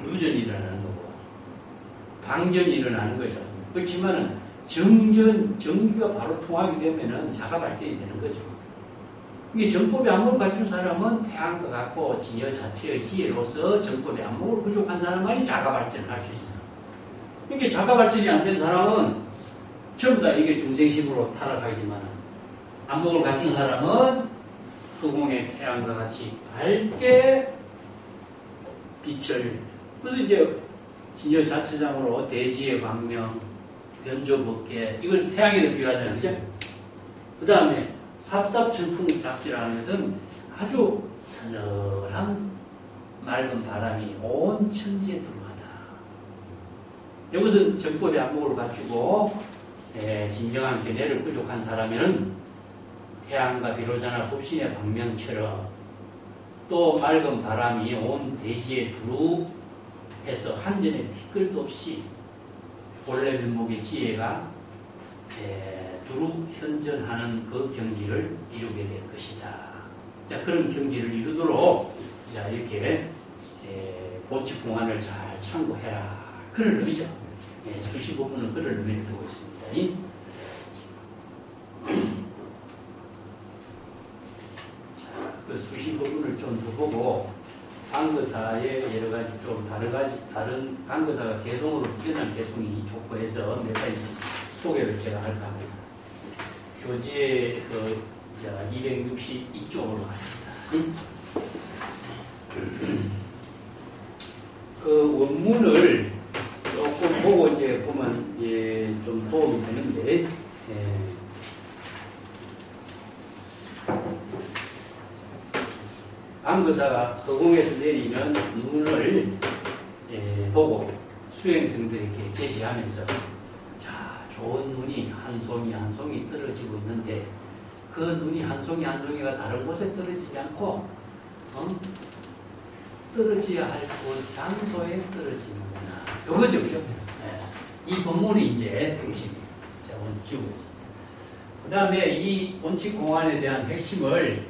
누전이 일어나는 거고 방전이 일어나는 거죠. 그렇지만은 정기가 바로 통하게 되면은 자가발전이 되는 거죠. 이게 정법의 안목을 갖춘 사람은 태양과 같고 진여 자체의 지혜로서 정법의 안목을 부족한 사람만이 자가발전을 할 수 있어. 이게 자가발전이 안 된 사람은 전부 다 이게 중생심으로 타락하지만 안목을 갖춘 사람은 흑공의 태양과 같이 밝게 빛을 그래서 이제 진여 자체장으로 대지의 광명 변조법계 이걸 태양에도 비유하잖아요. 그죠? 그 다음에 삽삽천풍 잡지라는 것은 아주 서늘한 맑은 바람이 온 천지에 들어가다. 이것은 정법의 안목을 갖추고 진정한 견해를 부족한 사람에는 태양과 비로자나 법신의 광명처럼 또 맑은 바람이 온 대지에 두루 해서 한전의 티끌도 없이 본래 면목의 지혜가 두루 현전하는 그 경지를 이루게 될 것이다. 자, 그런 경지를 이루도록 자, 이렇게 본칙 공안을 잘 참고해라. 그런 의미죠. 수시부분은 그런 의미를 두고 있습니다. 자, 그 수시부분을 좀 더 보고 방거사의 여러 가지 좀 다른 방거사가 개성으로 뛰어난 개성이 좋고 해서 몇 가지 소개를 제가 할까 합니다. 교재 262쪽으로 갑니다. 그 원문을 조금 보고 이제 보면 좀 도움이 되는데, 방거사가 허공에서 내리는 눈을 보고 수행생들에게 제시하면서, 자, 좋은 눈이 한 송이 한 송이 떨어지고 있는데 그 눈이 한 송이 한 송이가 다른 곳에 떨어지지 않고 떨어져야 할 그 장소에 떨어지는구나. 요거죠, 그죠? 이 본문이 이제 중심이 지우고 있습니다. 그 다음에 이 본칙 공안에 대한 핵심을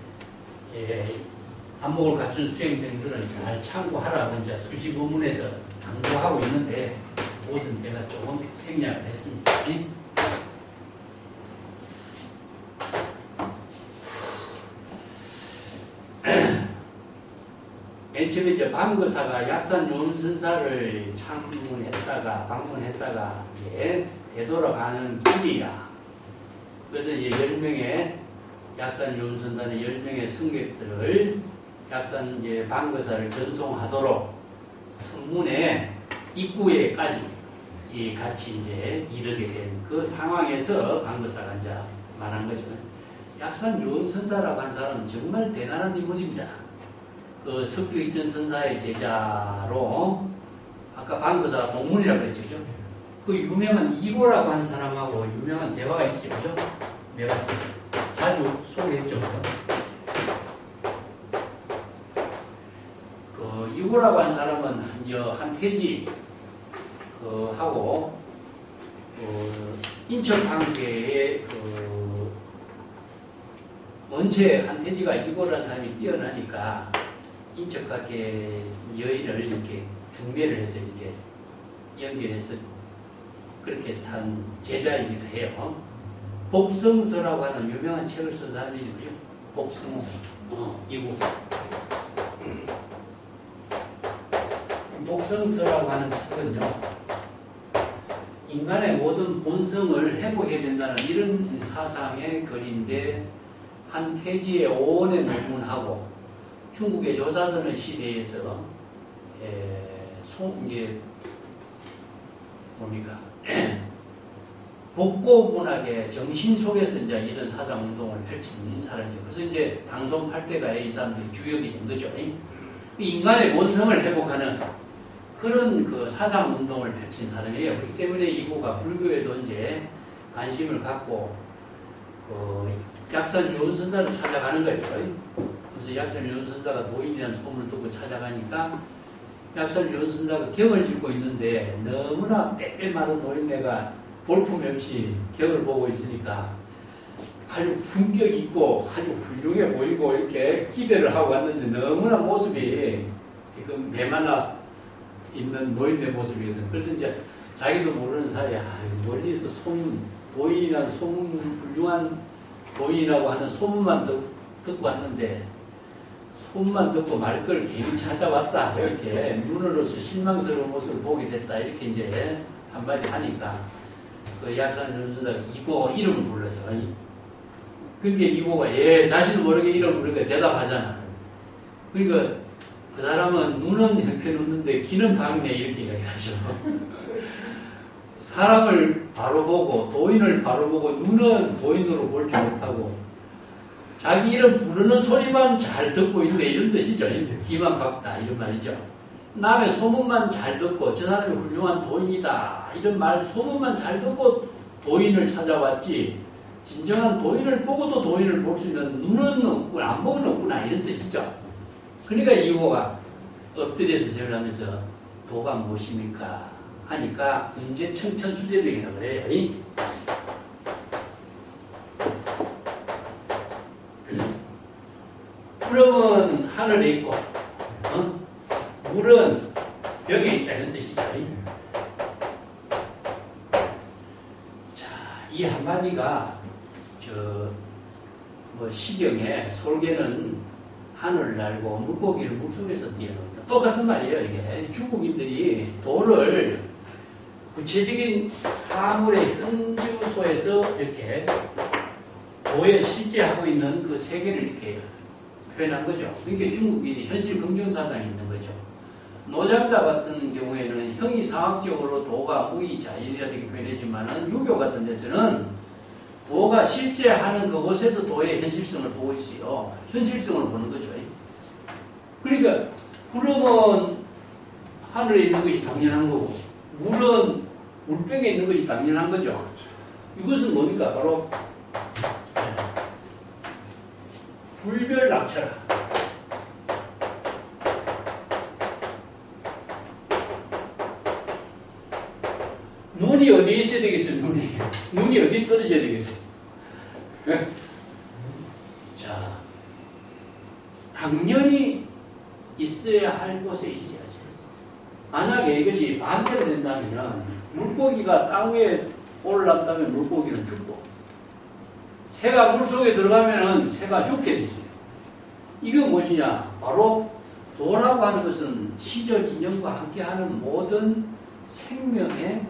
안목을 갖춘 수행생들은 잘 참고하라고 이제 수시부문에서 강조하고 있는데, 그것은 제가 조금 생략을 했습니다. 맨 처음에 이제 방거사가 약산 요은선사를 방문했다가 되돌아가는 길이라. 그래서 이제 10명의 약산 요은선사의 10명의 승객들을 약산 방거사를 전송하도록 성문의 입구에까지 같이 이르게 된 그 상황에서 방거사가 이제 말한 거죠. 약산 요은선사라고 한 사람은 정말 대단한 인물입니다. 그 석규이전 선사의 제자로 아까 방거사가 동문이라고 그랬죠, 그죠? 그 유명한 이고라고 한 사람하고 유명한 대화가 있었죠, 그죠? 내가 자주 소개했죠, 그죠? 그 이고라고 한 사람은 한태지 하고 인천 관계에 원체 한태지가 이고라는 사람이 뛰어나니까 인척하게 여인을 이렇게 중매를 해서 이렇게 연결해서 그렇게 산 제자이기도 해요. 복성서라고 하는 유명한 책을 쓴 사람이죠, 그죠? 복성서. 이고. 복성서라고 하는 책은요, 인간의 모든 본성을 회복해야 된다는 이런 사상의 글인데, 한태지의 오원에 논문하고 중국의 조사선의 시대에서 복고문학의 정신 속에서 이제 이런 사상 운동을 펼친 사람이죠. 그래서 이제 당송 8대가의 이 사람들이 주역이 된 거죠. 인간의 본성을 회복하는 그런 그 사상 운동을 펼친 사람이에요. 그렇기 때문에 이고가 불교에도 이제 관심을 갖고 약산 요은선사를 찾아가는 거예요. 그래서 약산 요은선사가 도인이라는 소문을 듣고 찾아가니까 약산 요은선사가 경을 읽고 있는데 너무나 빽빽 마른 노인네가 볼품 없이 경을 보고 있으니까 아주 품격 있고 아주 훌륭해 보이고 이렇게 기대를 하고 왔는데 너무나 모습이 그 메말라 있는 노인네 모습이거든. 그래서 이제 자기도 모르는 사이에 멀리서 도인이라는 소문, 훌륭한 도인이라고 하는 소문만 듣고 왔는데 소문만 듣고 말 걸 괜히 찾아왔다. 이렇게 눈으로서 실망스러운 모습을 보게 됐다. 이렇게 이제 한마디 하니까 그 약산 요은선사가 이고 이름을 불러요. 그러니까 이고가 자신도 모르게 이름을 부르니까 대답하잖아. 그러니까 그 사람은 눈은 형편없는데 귀는 박네 이렇게 이야기하죠. 사람을 바로 보고 도인을 바로 보고 눈은 도인으로 볼 줄 못하고 자기 이름 부르는 소리만 잘 듣고 있네 이런 뜻이죠. 귀만 박다 이런 말이죠. 남의 소문만 잘 듣고 저 사람이 훌륭한 도인이다 이런 말 소문만 잘 듣고 도인을 찾아왔지 진정한 도인을 보고도 도인을 볼 수 있는 눈은 없구나 안목은 없구나 이런 뜻이죠. 그러니까 이호가 엎드려서 절을 하면서 도가 무엇입니까 하니까 문제 청천수제병이라고 그래요. 구름은 하늘에 있고 물은 이 한마디가 시경에 솔개는 하늘을 날고 물고기를 물속에서 뛰어넘는다. 똑같은 말이에요. 이게 중국인들이 도를 구체적인 사물의 현주소에서 이렇게 도에 실제 하고 있는 그 세계를 이렇게 표현한 거죠. 그러니까 중국인이 현실 긍정 사상이 있는 거죠. 노장자 같은 경우에는 형이상학적으로 도가 무의 자일이라고 표현하지만은 유교 같은 데서는 도가 실제 하는 그곳에서 도의 현실성을 보고 있어요. 현실성을 보는 거죠. 그러니까 구름은 하늘에 있는 것이 당연한 거고 물은 물병에 있는 것이 당연한 거죠. 이것은 뭡니까? 바로 불별낙처라. 눈이 어디에 있어야 되겠어요? 눈이 어디 떨어져야 되겠어요? 자, 당연히 있어야 할 곳에 있어야지. 만약에 이것이 반대로 된다면 물고기가 땅 위에 올라갔다면 물고기는 죽고 새가 물속에 들어가면 새가 죽게 돼 있어요. 이건 무엇이냐? 바로 도라고 하는 것은 시절 인연과 함께하는 모든 생명의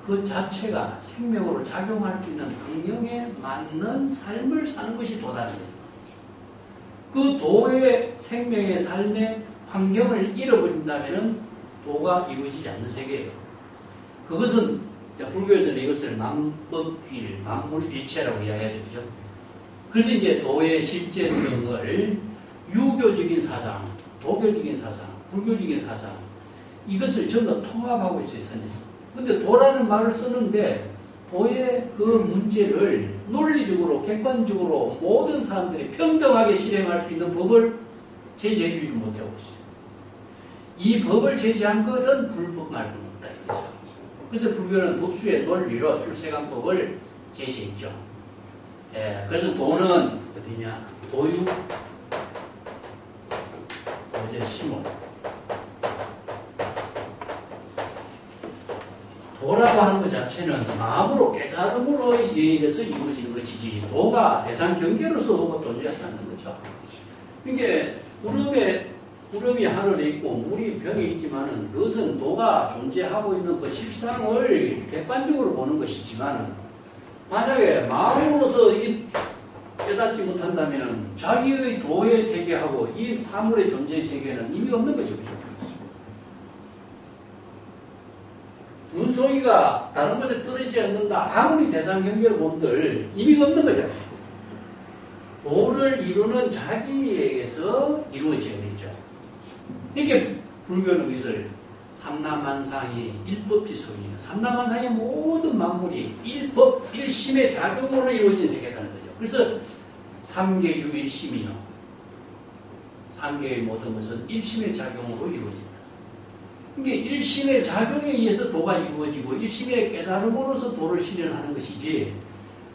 그 자체가 생명으로 작용할 수 있는 환경에 맞는 삶을 사는 것이 도라는 거예요. 그 도의 생명의 삶의 환경을 잃어버린다면 도가 이루어지지 않는 세계예요. 그것은 불교에서는 이것을 만법길, 만물일체라고 이야기하죠. 그죠? 그래서 이제 도의 실제성을 유교적인 사상, 도교적인 사상, 불교적인 사상 이것을 전부 다 통합하고 있어요. 선에서. 근데 도라는 말을 쓰는데 도의 그 문제를 논리적으로 객관적으로 모든 사람들이 평등하게 실행할 수 있는 법을 제시해 주지 못하고 있어요. 이 법을 제시한 것은 불법 말고는 없다 이거죠. 그래서 불교는 법수의 논리로 출세관법을 제시했죠. 예, 그래서 도는 어디냐? 도유, 도제, 심호. 도라고 하는 것 자체는 마음으로 깨달음으로 인해서 이루어지는 것이지 도가 대상 경계로서 도가 존재하지 않는 거죠. 그러니까 구름이 하늘에 있고 물이 벽에 있지만은 그것은 도가 존재하고 있는 그 실상을 객관적으로 보는 것이지만 만약에 마음으로서 깨닫지 못한다면 자기의 도의 세계하고 이 사물의 존재의 세계는 의미가 없는 거죠. 눈송이가 다른 곳에 떨어지지 않는다. 아무리 대상 경계로 본들 의미가 없는 거잖아요. 도를 이루는 자기에게서 이루어져야 되죠. 이렇게 불교는 이것을 삼라만상이 일법지속이에요. 삼라만상의 모든 만물이 일법, 일심의 작용으로 이루어진 세계라는 거죠. 그래서 삼계유 일심이요. 삼계의 모든 것은 일심의 작용으로 이루어진다. 이게 일심의 작용에 의해서 도가 이루어지고 일심의 깨달음으로서 도를 실현하는 것이지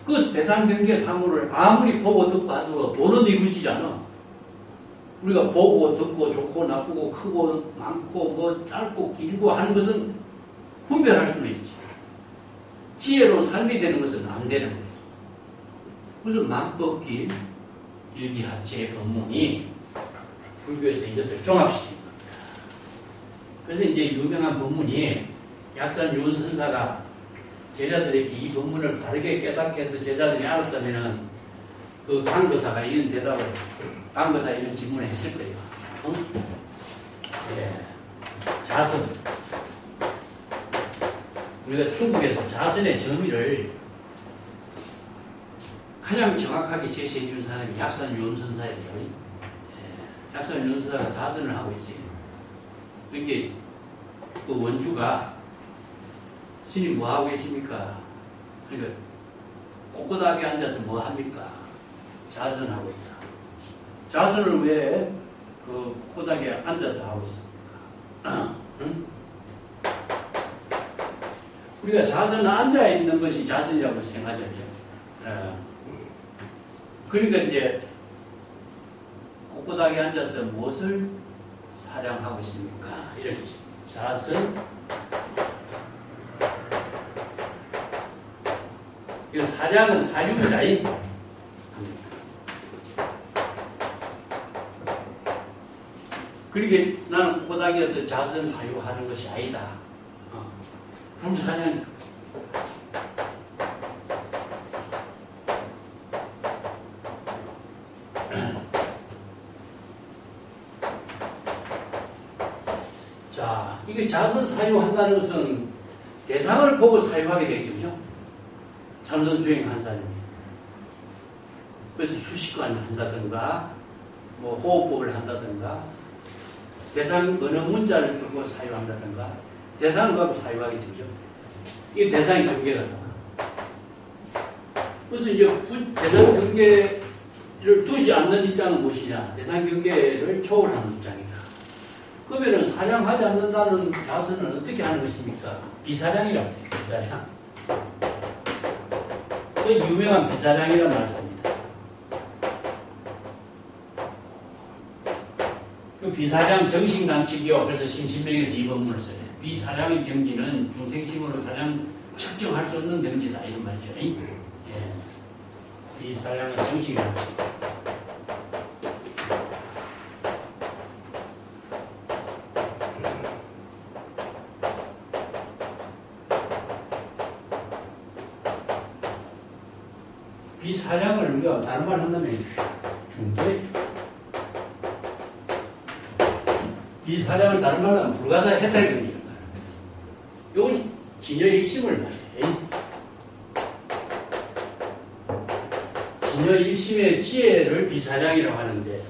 그 대상 경계 사물을 아무리 보고 듣고 하더라도 도는 이루어지지 않아. 우리가 보고 듣고 좋고 나쁘고 크고 많고 뭐 짧고 길고 하는 것은 분별할 수는 있지. 지혜로운 삶이 되는 것은 안 되는 거예요. 그래서 만법길 일기하체 법문이 불교에서 이것을 종합시킵니다. 그래서 이제 유명한 법문이 약산 유은선사가 제자들에게 이 법문을 바르게 깨닫게 해서 제자들이 알았다면은 그 강도사가 이런 대답을 강도사 이런 질문을 했을 거예요. 어? 예. 자선. 우리가 중국에서 자선의 정의를 가장 정확하게 제시해 준 사람이 약산 유은선사예요. 예. 약산 유은선사가 자선을 하고 있어요. 이게 그 원주가 스님 뭐 하고 계십니까? 그러니까 꼿꼿하게 앉아서 뭐 합니까? 자선하고 있다. 자선을 왜 그 꼿하게 앉아서 하고 있습니까? 응? 우리가 자선에 앉아 있는 것이 자선이라고 생각하죠. 그러니까 이제 꼿꼿하게 앉아서 무엇을 사량하고 있습니까? 이렇게 자선 이거 사량은 사유입니다. 그러게 나는 꼬닥이어서 자선 사유하는 것이 아니다. 사량. 자, 이게 자선 사유한다는 것은 대상을 보고 사유하게 되겠죠. 그죠? 참선 수행한 사람이. 그래서 수식관을 한다든가, 뭐 호흡법을 한다든가, 대상 어느 문자를 두고 사유한다든가, 대상을 갖고 사유하게 되죠. 이게 대상의 경계가 나와. 그래서 이제 대상 경계를 두지 않는 입장은 무엇이냐? 대상 경계를 초월하는 입장이다. 그러면 사량하지 않는다는 자선은 어떻게 하는 것입니까? 비사량이라고 해요. 비사량. 그 유명한 비사량이라는 말을 씁니다. 그 비사량 정신감칙이요. 그래서 신신명에서 이 법문을 써요. 비사량의 경지는 중생심으로 사량 측정할 수 없는 경지다. 이런 말이죠. 예. 비사량은 정신감칙. 비사량을 우리가 다른 말 한다면 중도에 비사량을 다른 말로 하면 불가사 해탈경이란 말이에요. 이건 진여일심을 말해요. 진여일심의 지혜를 비사량이라고 하는데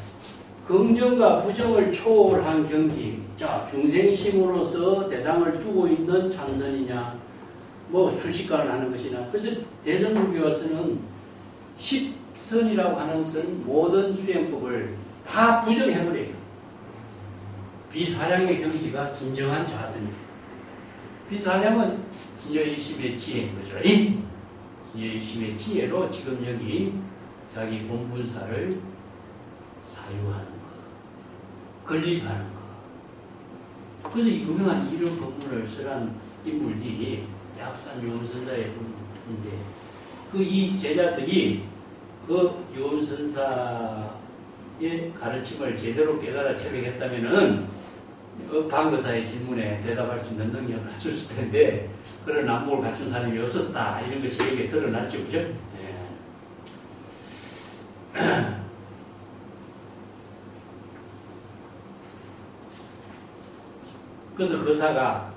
긍정과 부정을 초월한 경지. 자, 중생심으로서 대상을 두고 있는 참선이냐 뭐 수식관을 하는 것이냐. 그래서 대전불교에서는 10선이라고 하는 선 모든 수행법을 다 부정해버려요. 비사량의 경지가 진정한 자선입니다. 비사량은 진여일심의 지혜인 거죠. 진여일심의 지혜로 지금 여기 자기 본분사를 사유하는 것, 건립하는 것. 그래서 이 유명한 이런 법문을 쓰란 인물들이 약산 요음선사의 분인데 그 이 제자들이 그 요음선사의 가르침을 제대로 깨달아 체득했다면은 그 방거사의 질문에 대답할 수 있는 능력을 갖췄을 텐데 그런 안목을 갖춘 사람이 없었다. 이런 것이 여기에 드러났죠. 그죠? 네. 그래서 거사가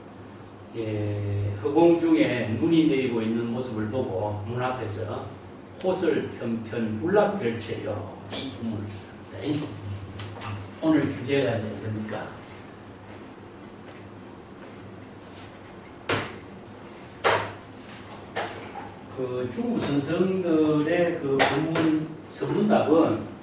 허공 중에 눈이 내리고 있는 모습을 보고 눈앞에서 호설 편편 불락별체요. 이 부문을 씁니다. 오늘 주제가 이제 뭡니까? 그 중국 선성들의 그 법문 선문답은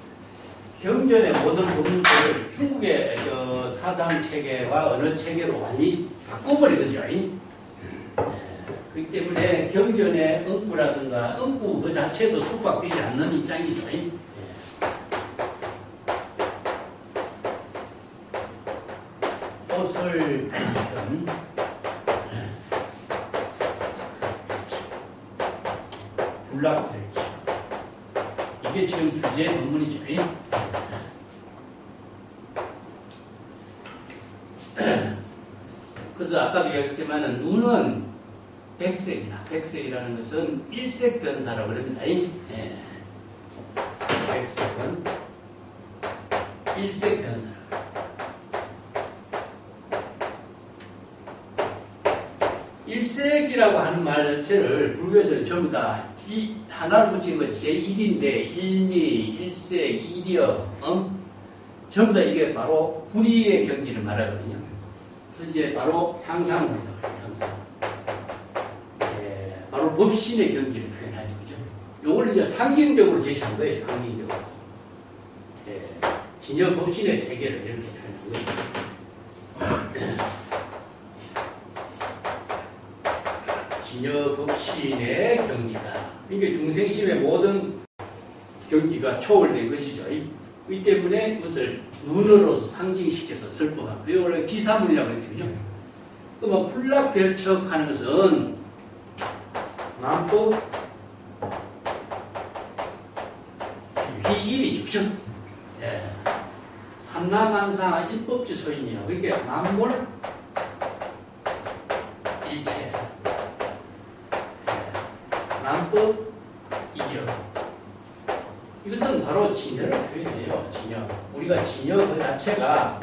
경전의 모든 법문들을 중국의 그 사상 체계와 언어 체계로 완전히 바꿔버리거든요. 그렇기 때문에 경전의 응구라든가 응구 그 자체도 숙박되지 않는 입장이죠. 호설 편편 불락별체 이게 지금 주제의 법문이죠. 그래서 아까도 얘기했지만 눈은 백색이다. 백색이라는 것은 일색변사라고 그럽니다. 백색은 일색변사. 일색이라고 하는 말 자체를 불교에서는 전부 다 이 하나를 붙인 것 제1인데 일미, 일색, 일여 전부 다 이게 바로 불의의 경지를 말하거든요. 그래서 이제 바로 향상입니다. 향상. 바로 법신의 경지를 표현하죠. 그죠? 요걸 이제 상징적으로 제시한 거예요. 상징적으로. 진여 법신의 세계를 이렇게 표현한 거예요. 진여 법신의 경지다. 이게 중생심의 모든 경지가 초월된 것이죠. 이 때문에 그것을 눈으로서 상징시켜서 설법한 거예요. 원래 지사문이라고 했죠. 그죠? 그러면 불락별척하는 것은 만법, 이임이죠. 그죠? 예. 삼라만사 일법주 소인이요. 그러니까 만물 일체. 예. 만법 이격. 이것은 바로 진여를 표현해요. 진여. 우리가 진여 그 자체가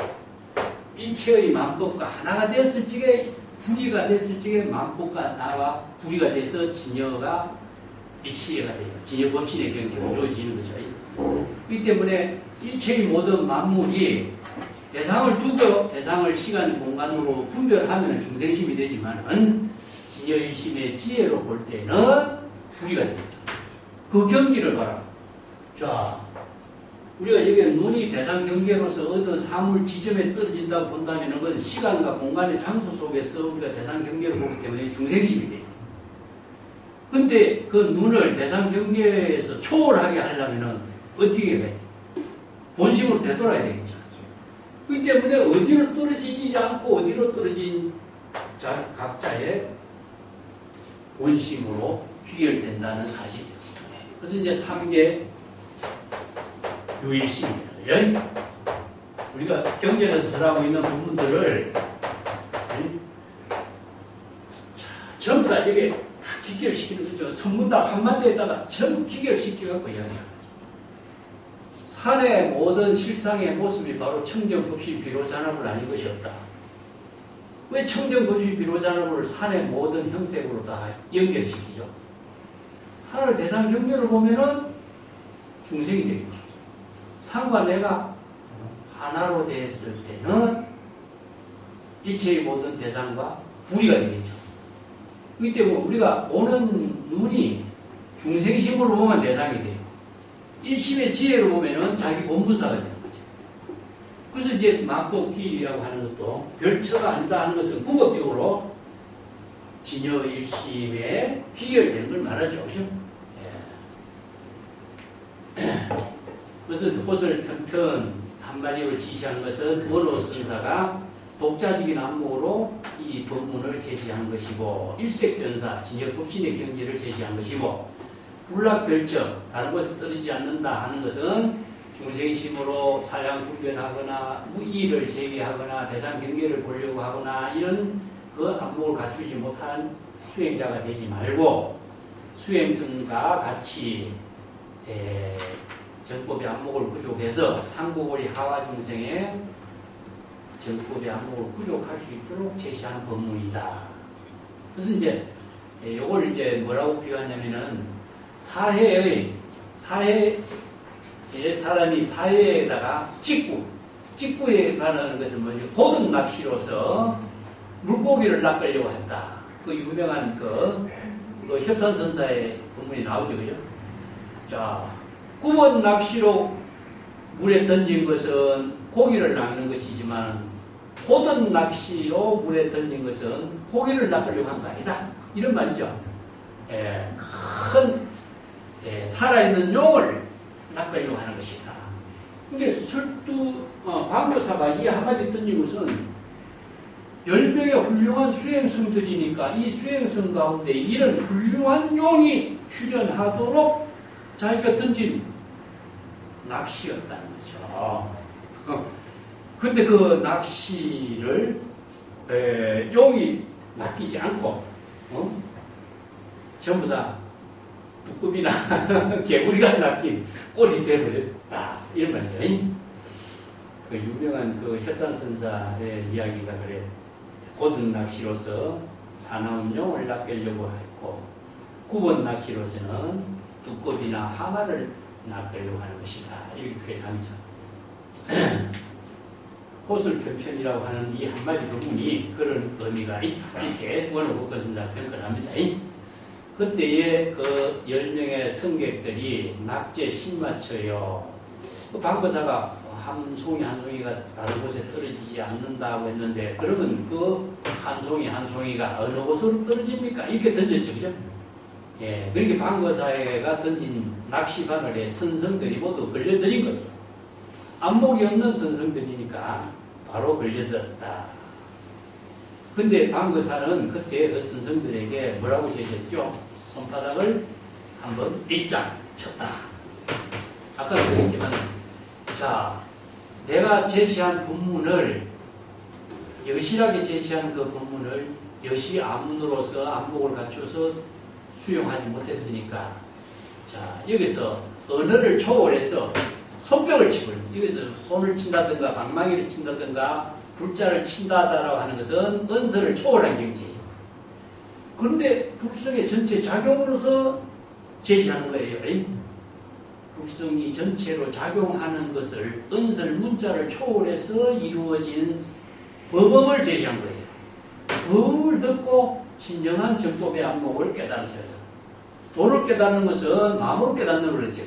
일체의 만법과 하나가 되었을 적에 불이가 됐을 적에 만법과 나와 불이가 돼서 진여가 일치가 돼요. 진여 법신의 경계가 이루어지는 거죠. 그렇기 때문에 일체의 모든 만물이 대상을 두고 대상을 시간, 공간으로 분별하면 중생심이 되지만 진여의심의 지혜로 볼 때는 불이가 됩니다. 그 경기를 봐라. 자, 우리가 여기 눈이 대상 경계로서 어떤 사물 지점에 떨어진다고 본다면 그건 시간과 공간의 장소 속에서 우리가 대상 경계를 보기 때문에 중생심이 돼요. 근데 그 눈을 대상 경계에서 초월하게 하려면 어떻게 해야 돼? 본심으로 되돌아야 되겠죠. 그렇기 때문에 어디로 떨어지지 않고 어디로 떨어진 각자의 본심으로 귀결된다는 사실이었습니다. 그래서 이제 3계 유일심입니다. 우리가 경전에서 설하고 있는 부분들을 전부 다 저게 기결시키는 거죠. 선문답 한마디에다가 전부 기결시켜갖고 이야기합니다. 산의 모든 실상의 모습이 바로 청정급시 비로잔압을 아닌 것이 없다. 왜 청정급시 비로잔압을 산의 모든 형색으로 다 연결시키죠? 산을 대상 경계로 보면은 중생이 되겠죠. 산과 내가 하나로 되었을 때는 일체의 모든 대상과 불이가 되겠죠. 그렇기 때문에 우리가 보는 눈이 중생심으로 보면 대상이 돼요. 일심의 지혜로 보면은 자기 본분사가 되는 거죠. 그래서 이제 만법기라고 하는 것도 별처가 아니다 하는 것은 궁극적으로 진여 일심에 귀결되는 걸 말하죠. 그죠? 예. 그래서 호설 편편 한마디로 지시하는 것은 원호 선사가 독자적인 안목으로 이 법문을 제시한 것이고 일색변사, 진여법신의 경지를 제시한 것이고 불락별적, 다른 것에 떨어지지 않는다 하는 것은 중생심으로 사량분별하거나 무의를 제기하거나 대상 경계를 보려고 하거나 이런 그 안목을 갖추지 못한 수행자가 되지 말고 수행성과 같이 정법의 안목을 부족해서 상구고리 하와 중생의 정법의 안목을 부족할 수 있도록 제시하는 법문이다. 그래서 이제 이걸 이제 뭐라고 비유하냐면은 사해의 사람이 사해에다가 직구에 관하는 것은 뭐죠? 고든 낚시로서 물고기를 낚으려고 한다. 그 유명한 그 협산선사의 본문이 나오죠, 그죠? 자, 굽은 낚시로 물에 던진 것은 고기를 낚는 것이지만 고든 낚시로 물에 던진 것은 고기를 낚으려고 한 거 아니다. 이런 말이죠. 큰 살아있는 용을 낚으려고 하는 것이다. 근데 방구사가 이 한마디 던진 것은 10명의 훌륭한 수행성들이니까 이 수행성 가운데 이런 훌륭한 용이 출현하도록 자기가 던진 낚시였다는 거죠. 근데 그 낚시를 용이 낚이지 않고 전부 다 뚜껑이나 개구리가 낚인 꼴이 되어버렸다. 이런 말이죠. 그 유명한 그 협산선사의 이야기가 그래. 고든 낚시로서 사나운 용을 낚으려고 했고 굽은 낚시로서는 두꺼비나 하마를 낚으려고 하는 것이다. 이렇게 표현합니다. 호술편편이라고 하는 이 한마디 부분이 그런 의미가 있다. 이렇게 원어국거선자 평가를 합니다. 그때에 그 10명의 승객들이 낙제 신마쳐요. 그 방거사가 한 송이 한 송이가 다른 곳에 떨어지지 않는다고 했는데 그러면 그 한 송이 한 송이가 어느 곳으로 떨어집니까? 이렇게 던졌죠. 그죠? 예, 그렇게 방거사가 던진 낚시바늘에 선성들이 모두 걸려들인 거죠. 안목이 없는 선성들이니까 바로 걸려들었다. 근데 방거사는 그때 그 선성들에게 뭐라고 제시했죠? 손바닥을 한번 일장 쳤다. 아까 그랬지만, 자, 내가 제시한 본문을, 여실하게 제시한 그 본문을 여시 아문으로서 안목을 갖춰서 수용하지 못했으니까, 자, 여기서 언어를 초월해서 손뼉을 치고, 여기서 손을 친다든가, 방망이를 친다든가, 불자를 친다라고 하는 것은 언서를 초월한 경지예요. 그런데 불성의 전체 작용으로서 제시하는 거예요. 불성이 전체로 작용하는 것을 언설 문자를 초월해서 이루어진 법음을 제시한 거예요. 법음을 듣고 진정한 정법의 안목을 깨달으셔야 돼요. 도를 깨닫는 것은 마음으로 깨닫는 걸 했죠.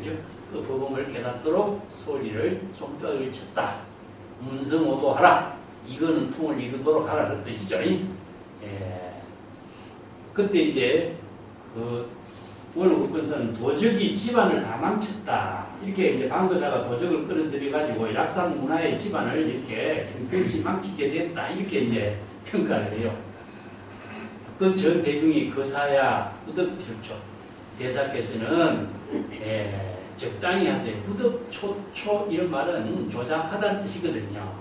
그 법음을 깨닫도록 소리를 손뼉을 쳤다. 문성오도하라. 이거는 통을 이루도록 하라. 그 뜻이죠. 예. 그때 이제 그 원어국권서는 도적이 집안을 다 망쳤다. 이렇게 이제 방거사가 도적을 끌어들여가지고 약산 문화의 집안을 이렇게 형편없이 망치게 됐다. 이렇게 이제 평가를 해요. 그 전 대중이 거사야 후덕철초. 대사께서는 적당히 하세요. 후덕초초 이런 말은 조잡하다는 뜻이거든요.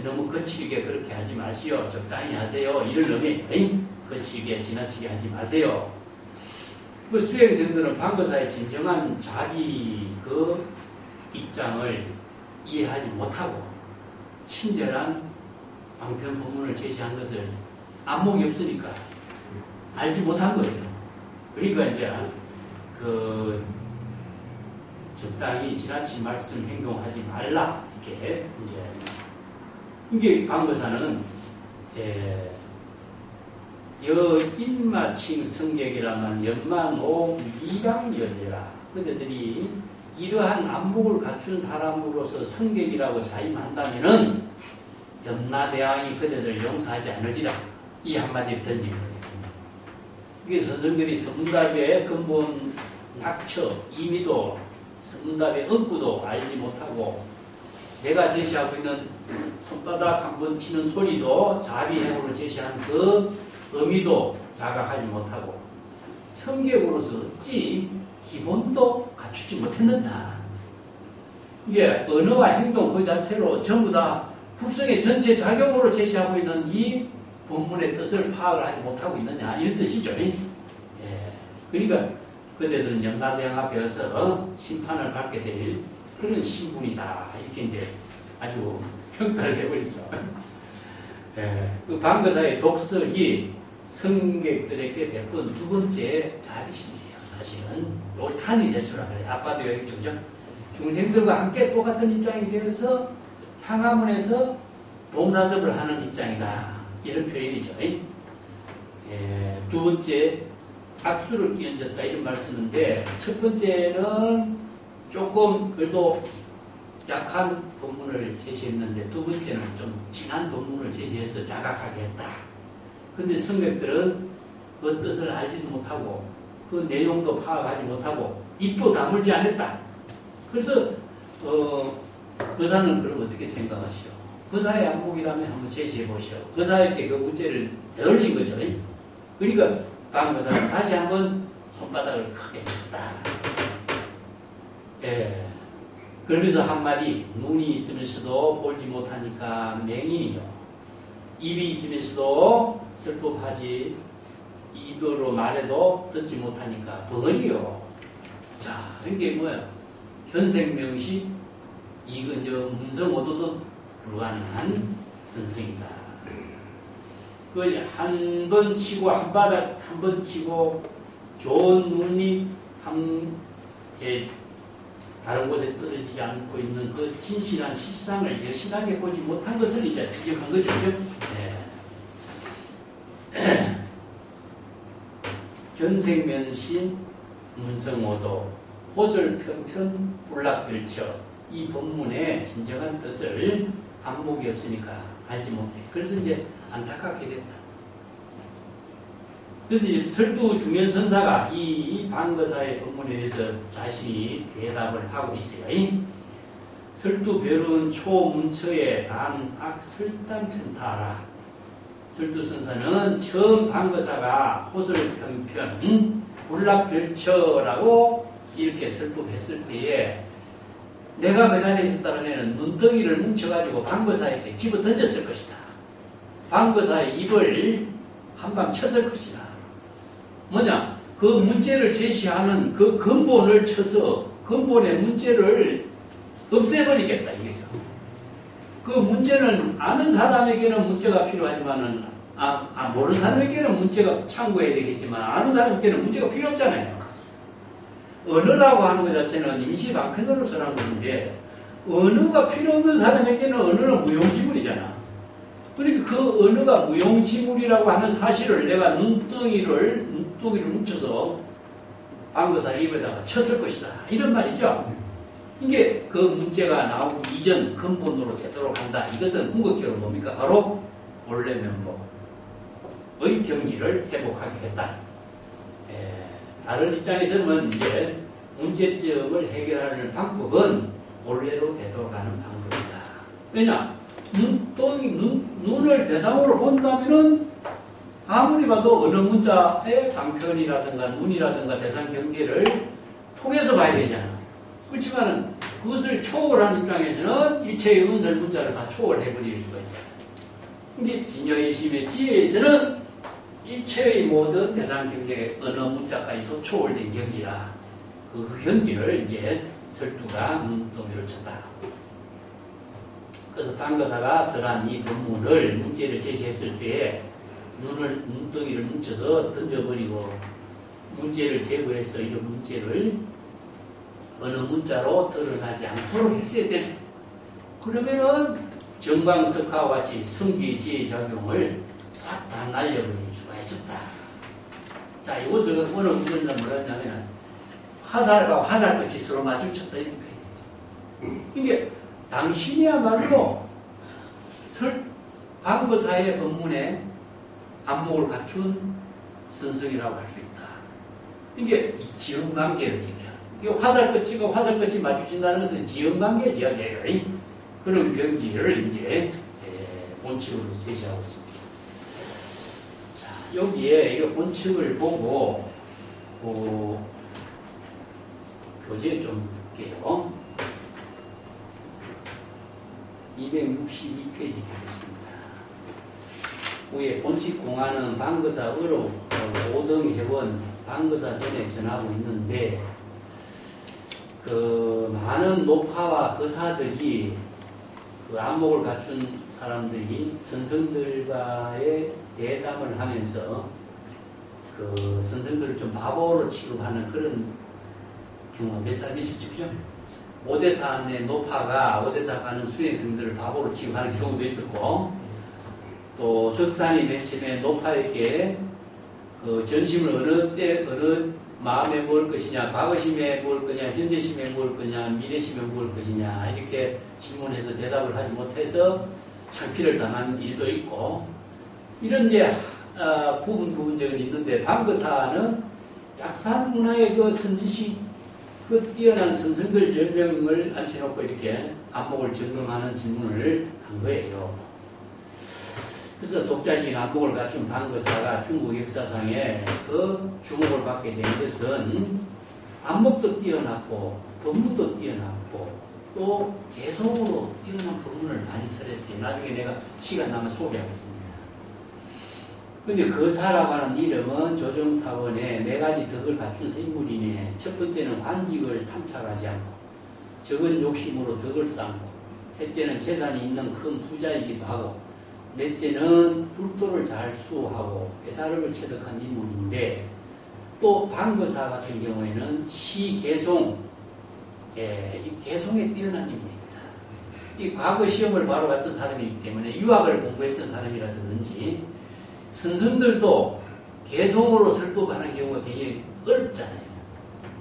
너무 거칠게 그렇게 하지 마시오. 적당히 하세요. 이런 의미. 거칠게 지나치게 하지 마세요. 그 수행생들은 방거사의 진정한 자기 그 입장을 이해하지 못하고 친절한 방편 본문을 제시한 것을 안목이 없으니까 알지 못한 거예요. 그러니까 이제 그 적당히 지나친 말씀 행동하지 말라 이렇게 이게 방거사는 여인마칭 성객이라면 연만오 미강여제라. 그들이 이러한 안목을 갖춘 사람으로서 성객이라고 자임한다면은 염라대왕이 그들을 용서하지 않으리라. 이 한마디를 던진 거예요. 이게 선생들이 서문답의 근본 낙처, 이미도, 서문답의 은구도 알지 못하고 내가 제시하고 있는 손바닥 한번 치는 소리도 자비행으로 제시한 그 의미도 자각하지 못하고 성격으로서 어찌 기본도 갖추지 못했느냐. 이게 언어와 행동 그 자체로 전부 다 불성의 전체 작용으로 제시하고 있는 이 본문의 뜻을 파악을 하지 못하고 있느냐 이런 뜻이죠. 그러니까 그대들은 염라대왕 앞에서 심판을 받게 될 그런 신분이다 이렇게 이제 아주 평가를 해버리죠. 그 방거사의 독설이 성객들에게 베푼 두 번째 자비심이에요. 사실은 옳탄이 됐으라 그래요. 아빠도 여기 정정 중생들과 함께 똑같은 입장이 되어서 향화문에서 동사섭을 하는 입장이다. 이런 표현이죠. 두 번째 악수를 끼얹었다 이런 말 쓰는데 첫 번째는 조금 그래도 약한 본문을 제시했는데 두 번째는 좀 진한 본문을 제시해서 자각하게 했다. 그런데 성객들은 그 뜻을 알지도 못하고 그 내용도 파악하지 못하고 입도 다물지 않았다. 그래서 의사는 그럼 어떻게 생각하시오? 의사의 안목이라면 한번 제시해 보시오. 의사에게 그 문제를 되돌린 거죠. 그러니까 방거사는 다시 한번 손바닥을 크게 쳤다. 그러면서 한마디 눈이 있으면서도 보지 못하니까 맹인이요. 입이 있으면서도 슬픔하지 입으로 말해도 듣지 못하니까 벙어리요. 자, 이게 뭐야? 현생명시 이건 저 문성오도도 불가능한 선생이다. 그 한 번 치고 한 바닥 한 번 치고 좋은 눈이 다른 곳에 떨어지지 않고 있는 그 진실한 실상을 여실하게 보지 못한 것을 이제 지적한 거죠. 견생면신 문성오도 호설 편편 불락들쳐 이 본문의 진정한 뜻을 안목이 없으니까 알지 못해. 그래서 이제 안타깝게 됐다. 그래서 이제 설두 중현선사가 이 방거사의 본문에 대해서 자신이 대답을 하고 있어요. 설두 별운 초문처에 단악 설단 편타하라. 설두 선사는 처음 방거사가 호설 편편 불락별처라고 이렇게 설법했을 때에 내가 그 자리에 있었다면 눈덩이를 뭉쳐가지고 방거사에게 집어 던졌을 것이다. 방거사의 입을 한 방 쳤을 것이다. 뭐냐? 그 문제를 제시하는 그 근본을 쳐서 근본의 문제를 없애버리겠다 이거죠. 그 문제는 아는 사람에게는 문제가 필요하지만은 모르는 사람에게는 문제가 참고해야 되겠지만 아는 사람에게는 문제가 필요 없잖아요. 언어라고 하는 것 자체는 임시 방편으로서라는 건데 언어가 필요 없는 사람에게는 언어는 무용지물이잖아. 그러니까 그 언어가 무용지물이라고 하는 사실을 내가 눈덩이를 뭉쳐서 방거사 입에다가 쳤을 것이다. 이런 말이죠. 이게 그 문제가 나오기 이전 근본으로 되도록 한다. 이것은 궁극적으로 뭡니까? 바로 원래 면목의 경지를 회복하겠다. 다른 입장에서는 이제 문제점을 해결하는 방법은 원래로 되도록 하는 방법이다. 왜냐? 눈을 대상으로 본다면은 아무리 봐도 어느 문자의 방편이라든가 눈이라든가 대상 경계를 통해서 봐야 되잖아. 그렇지만은 그것을 초월한 입장에서는 일체의 은설 문자를 다 초월해버릴 수가 있다. 이게 진여의 심의 지혜에서는 일체의 모든 대상 경계의 어느 문자까지도 초월된 경지라 그 경지를 이제 설두가 눈덩이를 쳤다. 그래서 방거사가 설한 이 본문을 문제를 제시했을 때에 눈덩이를 뭉쳐서 던져버리고 문제를 제거해서 이런 문제를 어느 문자로 드러나지 않도록 했어야 돼. 그러면은 정광석화와 같이 성기지의 작용을 싹 다 날려버릴 수가 있었다. 자, 이것을 어느 문제는 뭐라냐면 화살과 화살끝이 서로 마주쳤다 이렇게. 이게 당신이야말로 방거사의 법문에 안목을 갖춘 선성이라고 할 수 있다. 이게 지음관계를 얘기해요. 이게 화살끝이가 화살끝이 마주친다는 것은 지음관계를 이야기해요. 그런 경지를 이제 본칙으로 제시하고 있습니다. 자, 여기에 이 본칙을 보고 교재 좀 볼게요. 262페이지 가겠습니다. 위에 본칙 공안은 방거사 의로 5등 회원 방거사 전에 전하고 있는데 그 많은 노파와 거사들이 그 안목을 갖춘 사람들이 선생들과의 대담을 하면서 그 선생들을 좀 바보로 취급하는 그런 경우가 몇 사람 있었죠, 그죠? 오대산의 노파가 오대사 가는 수행생들을 바보로 취급하는 경우도 있었고, 또 덕산이 맨 처음에 노파에게 그 전심을 어느 마음에 모을 것이냐, 과거심에 모을 거냐, 현재심에 모을 거냐, 미래심에 모을 것이냐 이렇게 질문해서 대답을 하지 못해서 창피를 당한 일도 있고, 이런 이제 부분적은 있는데 방거사는 약산 문화의 그 선지식 그 뛰어난 선생들 10명을 앉혀놓고 이렇게 안목을 점검하는 질문을 한 거예요. 그래서 독자적인 안목을 갖춘 방거사가 중국 역사상에 그 주목을 받게 된 것은 안목도 뛰어났고 법무도 뛰어났고 또 개성으로 뛰어난 법문을 많이 설했어요. 나중에 내가 시간 나면 소개하겠습니다. 근데 거사라고 하는 이름은 조정사원의 4가지 덕을 갖춘 인물이네. 첫 번째는 관직을 탐착하지 않고, 적은 욕심으로 덕을 쌓고, 셋째는 재산이 있는 큰 부자이기도 하고, 넷째는 불도를 잘 수호하고 깨달음을 체득한 인물인데, 또 방거사 같은 경우에는 시개송, 이 개송에 뛰어난 인물입니다. 이 과거 시험을 바로 갔던 사람이기 때문에 유학을 공부했던 사람이라서 그런지 선생들도 개송으로 설법하는 경우가 굉장히 어렵잖아요.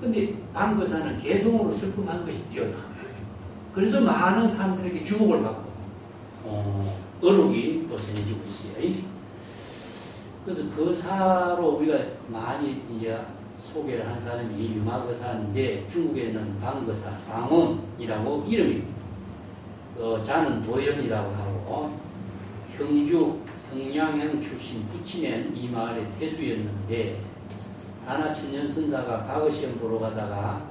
근데 방거사는 개송으로 설법하는 것이 뛰어나. 그래서 많은 사람들에게 주목을 받고 어록이 또 전해지고 있어요. 그래서 거사로 우리가 많이 이제 소개를 한 사람이 유마거사인데 중국에는 방거사, 방원이라고 이름이 자는 도연이라고 하고 경주 평양행 출신 부친엔 이 마을의 태수였는데 하나천년 선사가 과거시험 보러 가다가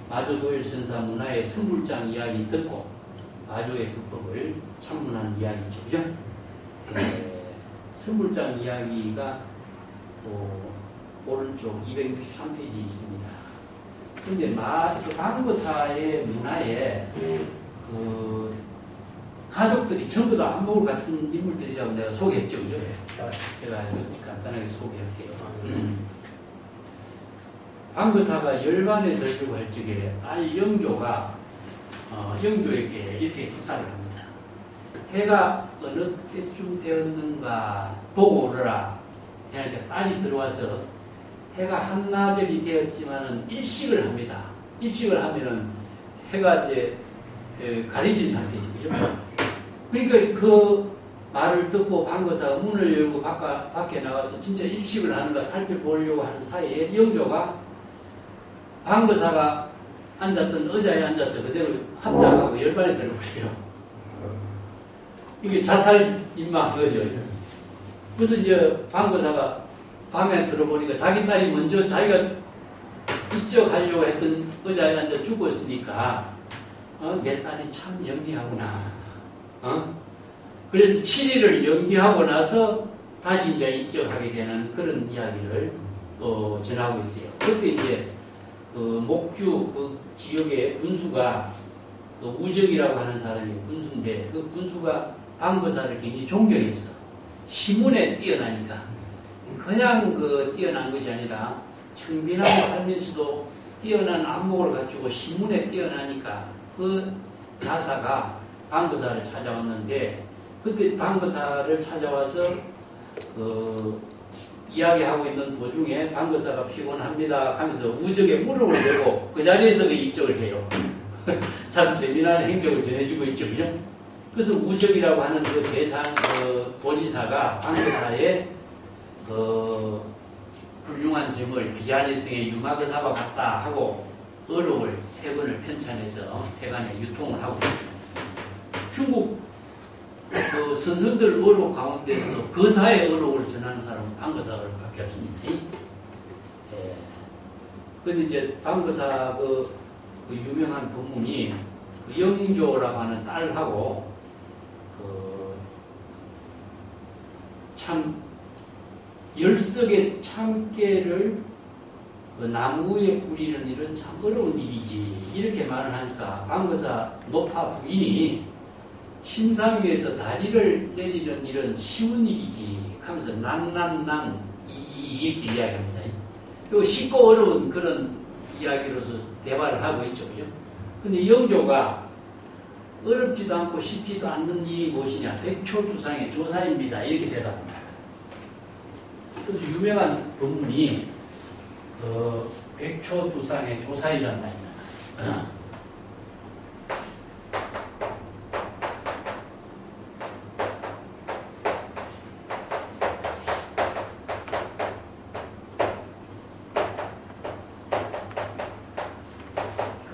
마조도일 선사 문화의 선불장 이야기 듣고 마조의 불법을 참문한 이야기죠. 그죠? 선불장 이야기가 오른쪽 263페이지에 있습니다. 근데 방거사의 문화에 가족들이 전부 다 한복을 같은 인물들이라고 내가 소개했죠. 그죠? 제가 간단하게 소개할게요. 방거사가 열반에 들고 할 적에 딸 영조가 영조에게 이렇게 부탁을 합니다. 해가 어느 때쯤 되었는가 보고 오너라. 그러니까 딸이 들어와서 해가 한나절이 되었지만은 일식을 합니다. 일식을 하면은 해가 이제 가려진 상태죠. 그죠? 그러니까 그 말을 듣고 방거사가 문을 열고 밖에 나가서 진짜 일식을 하는가 살펴보려고 하는 사이에 영조가 방거사가 앉았던 의자에 앉아서 그대로 합장하고 열반에 들어버려요. 이게 자탈인망 거죠. 그래서 이제 방거사가 밤에 들어보니까 자기 딸이 먼저 자기가 입적하려고 했던 의자에 앉아 죽었으니까 내 딸이 참 영리하구나. 그래서 7일을 연기하고 나서 다시 이제 입적하게 되는 그런 이야기를 또 전하고 있어요. 그때 이제 목주 그 지역의 군수가 우적이라고 하는 사람이 군수인데 그 군수가 방거사를 굉장히 존경했어. 시문에 뛰어나니까. 그냥 뛰어난 것이 아니라 청빈하게 살면서도 뛰어난 안목을 갖추고 시문에 뛰어나니까 그 자사가 방거사를 찾아왔는데 그때 방거사를 찾아와서 이야기하고 있는 도중에 방거사가 피곤합니다 하면서 우적에 무릎을 대고 그 자리에서 그 입적을 해요. 참 재미난 행적을 전해주고 있죠. 그죠? 그래서 우적이라고 하는 그 재상 도지사가 방거사의 훌륭한 점을 비아내성의 유마거사와 같다 하고 어록을 세 권을 편찬해서 세간에 유통을 하고 중국 선선들 어록 가운데서 거사의 어록을 전하는 사람은 방거사밖에 없습니다. 그런데 이제 방거사 그 유명한 법문이 영조라고 하는 딸하고 참 10석의 참깨를 나무에 뿌리는 일은 참 어려운 일이지 이렇게 말을 하니까 방거사 노파 부인이 침상 위에서 다리를 내리는 일은 쉬운 일이지 하면서 난난난 이렇게 이야기합니다. 그리고 쉽고 어려운 그런 이야기로서 대화를 하고 있죠. 그죠? 근데 영조가 어렵지도 않고 쉽지도 않는 일이 무엇이냐 백초두상의 조사입니다. 이렇게 대답합니다. 그래서 유명한 본문이 백초두상의 조사이란 말입니다.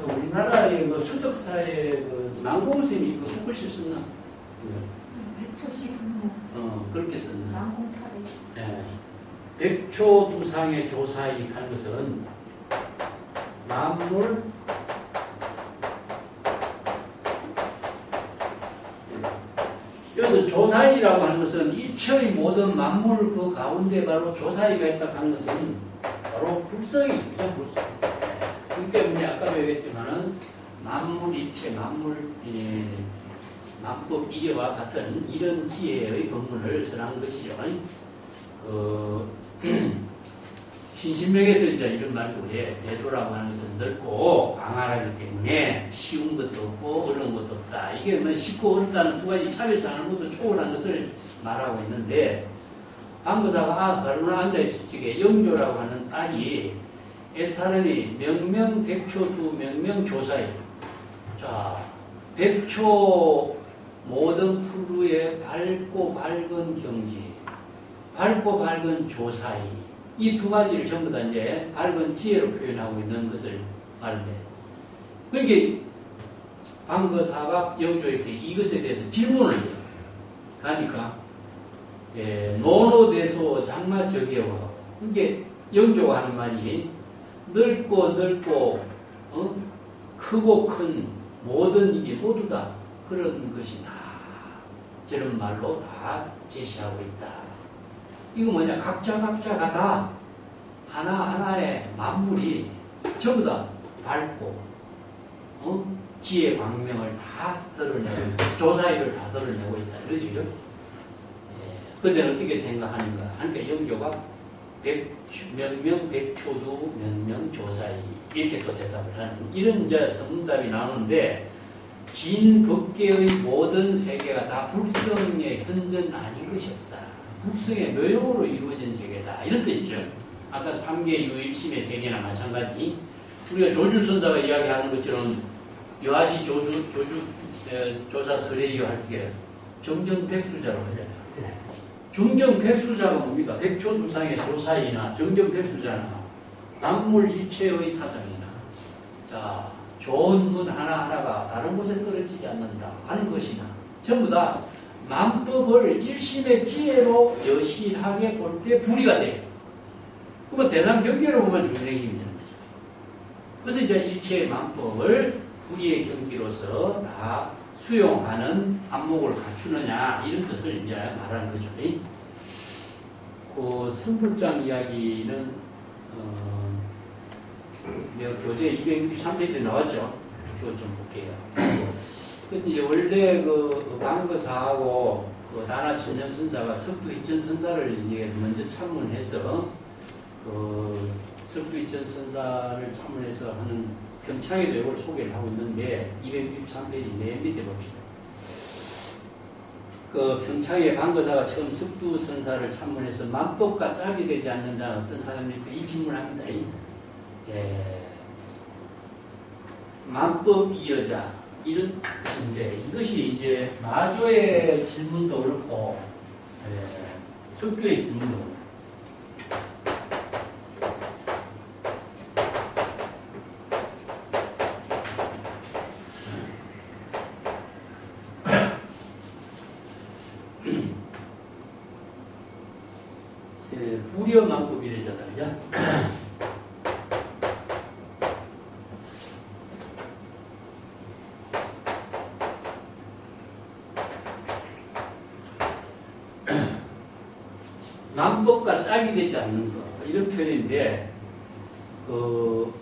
우리나라의 수덕사의 난공스님이 글씨 썼나? 백초시 그렇게 썼나? 난공탈에. 네. 백초두상의 조사이 하는 것은 만물 여기서 조사이라고 하는 것은 일체의 모든 만물 그 가운데 바로 조사이가 있다 하는 것은 바로 불성이죠. 불성. 그 때문에 아까도 얘기했지만은 만물 일체 만법 이래와 같은 이런 지혜의 법문을 선한 것이죠. 신신명에서 이제 이런 말도 해. 대도라고 하는 것은 넓고 광활하기 때문에 쉬운 것도 없고 어려운 것도 없다. 이게 뭐 쉽고 어렵다는 두 가지 차별상을 모두 초월한 것을 말하고 있는데 방거사가 가루나 앉아있을 적에 영조라고 하는 딸이 옛사람이 명명백초두 명명조사이 자 백초 모든 푸르의 밝고 밝은 경지 밝고 밝은 조사이 이 두 가지를 전부 다 이제 밝은 지혜로 표현하고 있는 것을 말하는데 그러니까 방거사가 영조에게 이것에 대해서 질문을 해요. 하니까 노노대소 장마저개와 이게 영조가 하는 말이 넓고 넓고 크고 큰 모든 일이 모두 다 그런 것이 다 저런 말로 다 제시하고 있다. 이거 뭐냐? 각자가 다 하나하나의 만물이 전부 다 밝고 지혜 광명을 다 드러내고 조사일을 다 드러내고 있다. 그러죠? 그때는 어떻게 생각하는가? 하니까 영조가 몇명 백초두 몇명 조사이 이렇게 또 대답을 하는 이런 이제 성문답이 나오는데 긴 법계의 모든 세계가 다 불성의 현전 아닌 것이 없다. 불성의 묘용으로 이루어진 세계다. 이런 뜻이죠. 아까 3계 유일심의 세계나 마찬가지. 우리가 조주선사가 이야기하는 것처럼 여하시 조사 설례이요 할 때 정정백수자라고 하잖아요. 정정백수자가 뭡니까? 백초두상의 조사이나 정정백수자나 만물 일체의 사상이나 자 좋은 문 하나하나가 다른 곳에 떨어지지 않는다 하는 것이나 전부 다 만법을 일심의 지혜로 여실하게 볼 때 불이가 돼요. 그러면 대상 경계로 보면 중생이 되는 거죠. 그래서 이제 일체의 만법을 불의의 경기로서 다 수용하는 안목을 갖추느냐 이런 것을 이제 말하는 거죠. 그 선불장 이야기는 내가 교재 263페이지에 나왔죠. 그거 좀 볼게요. 근데 이제 원래 그 방거사하고 그 다나 천년선사가 석두이천선사를 이제 먼저 참문해서 그 석두이천선사를 참문해서 하는 평창의 내용을 소개를 하고 있는데 263페이지 맨 밑에 봅시다. 그 평창의 방거사가 처음 석두선사를 참문해서 만법과 짝이 되지 않는 자는 어떤 사람입니까? 이 질문합니다. 만법 이여자 이런 뜻인데 이것이 이제 마조의 질문도 그렇고 석두의 질문도 그렇고 불여만법이 되잖아, 그죠? 만법과 짝이 되지 않는 것 이런 표현인데 그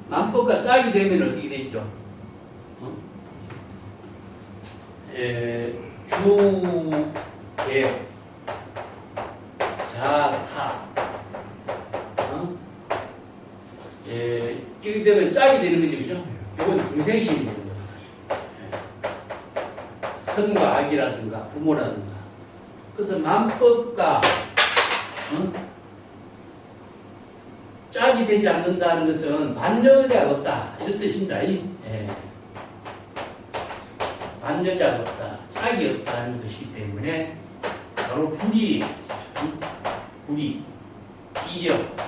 만법과 짝이 되면 어떻게 되죠? 주계 자타 이렇게 되면 짝이 되는 거죠, 그죠? 이건 중생심이 되는 거죠. 선과 악이라든가 부모라든가. 그래서 만법과 짝이 되지 않는다는 것은 반여자가 없다 이런 뜻입니다. 반여자가 없다, 짝이 없다는 것이기 때문에 바로 불이 이력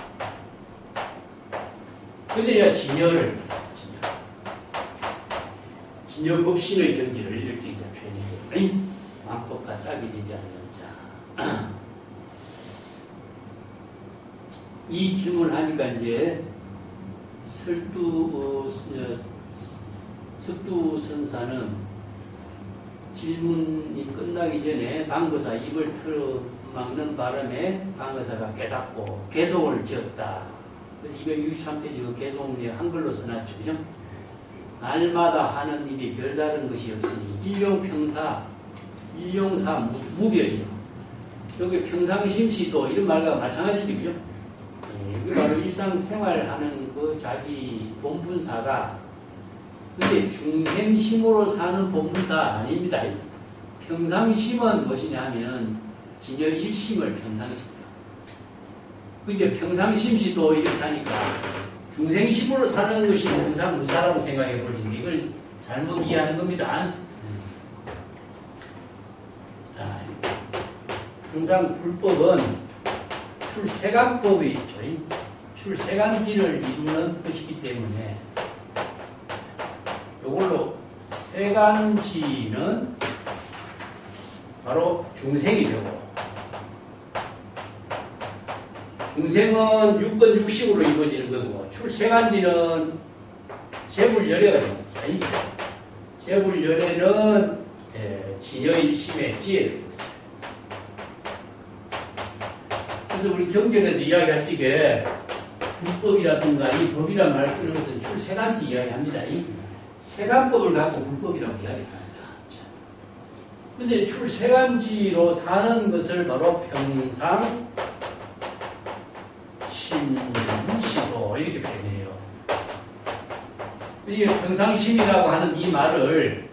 근데 진여를 진여 법신의 경지를 이렇게 표현해요. 만법과 짝이 되지 않는 자. 이 질문을 하니까 이제 석두선사는 질문이 끝나기 전에 방거사 입을 틀어막는 바람에 방거사가 깨닫고 개송을 지었다. 263페이지 그 개송에 한글로 써놨죠. 그죠? 날마다 하는 일이 별다른 것이 없으니 일용평사, 일용사 무별이요. 여기 평상심시도 이런 말과 마찬가지죠. 그죠? 이게 바로 일상생활하는 그 자기 본분사가 근데 중생심으로 사는 본분사 아닙니다. 평상심은 무엇이냐 하면 진여 일심을 평상심이다. 이제 평상심시도 이렇게 하니까 중생심으로 사는 것이 평상무사라고 생각해 버리는데 이걸 잘못 이해하는 겁니다. 항상 불법은 출세간법이 있죠. 출세간지를 이루는 것이기 때문에 이걸로 세간지는 바로 중생이 되고 중생은 육건 육식으로 이루어지는 거고 출생한지는 재불열애가 됩니다. 재불열애는 진여일심의 지혜를. 그래서 우리 경전에서 이야기할 적에 불법이라든가 이 법이란 말 쓰는 것은 출세간지 이야기합니다. 이 세간법을 갖고 불법이라고 이야기합니다. 그래서 출세간지로 사는 것을 바로 평상 심시도 이렇게 표현해요. 이 평상심이라고 하는 이 말을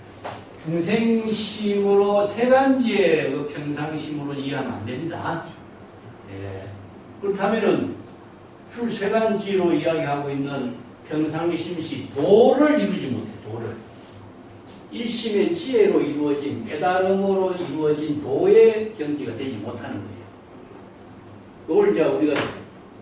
중생심으로 세간지의 그 평상심으로 이해하면 안 됩니다. 예. 그렇다면은 출세간지로 이야기하고 있는 평상심시 도를 이루지 못해. 도를 일심의 지혜로 이루어진 깨달음으로 이루어진 도의 경지가 되지 못하는 거예요. 이걸 이제 우리가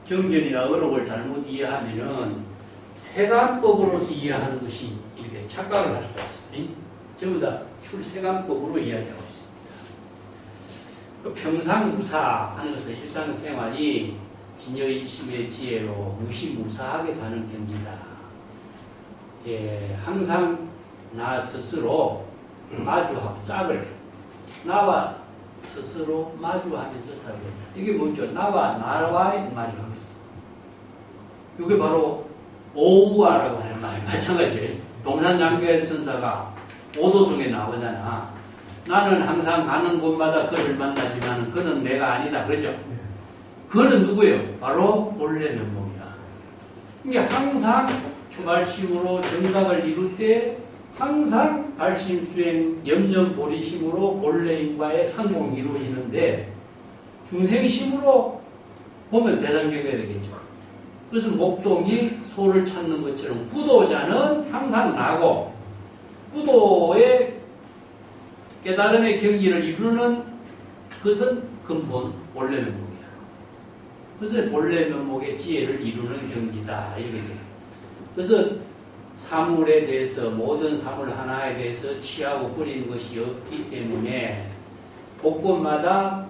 경전이나 어록을 잘못 이해하면은 세간법으로서 이해하는 것이 이렇게 착각을 할 수가 있어요. 전부 다 출세간법으로 이야기하고 있습니다. 평상무사 하는 것은 일상생활이 진여일심의 지혜로 무시무사하게 사는 경지다. 예, 항상 나 스스로 마주하고 짝을 나와 스스로 마주하면서 살게 된다. 이게 뭐죠? 나와의 마주하고 있어. 이게 바로 오우아라고 하는 말이 마찬가지예요. 동산장교의 선사가 오도송에 나오잖아. 나는 항상 가는 곳마다 그를 만나지만 그는 내가 아니다. 그렇죠? 그는 누구예요? 바로 본래 면목이야. 이게 항상 초발심으로 정각을 이룰 때 항상 발심수행 염념보리심으로 본래인과의 상봉이 이루어지는데 중생심으로 보면 대상경계가 되겠죠. 그래서 목동이 소를 찾는 것처럼 구도자는 항상 나고 구도의 깨달음의 경지를 이루는 것은 근본 본래 면목이야. 그래서 본래 면목의 지혜를 이루는 경지다. 이렇게 돼요. 그래서 사물에 대해서 모든 사물 하나에 대해서 취하고 버리는 것이 없기 때문에 곳곳마다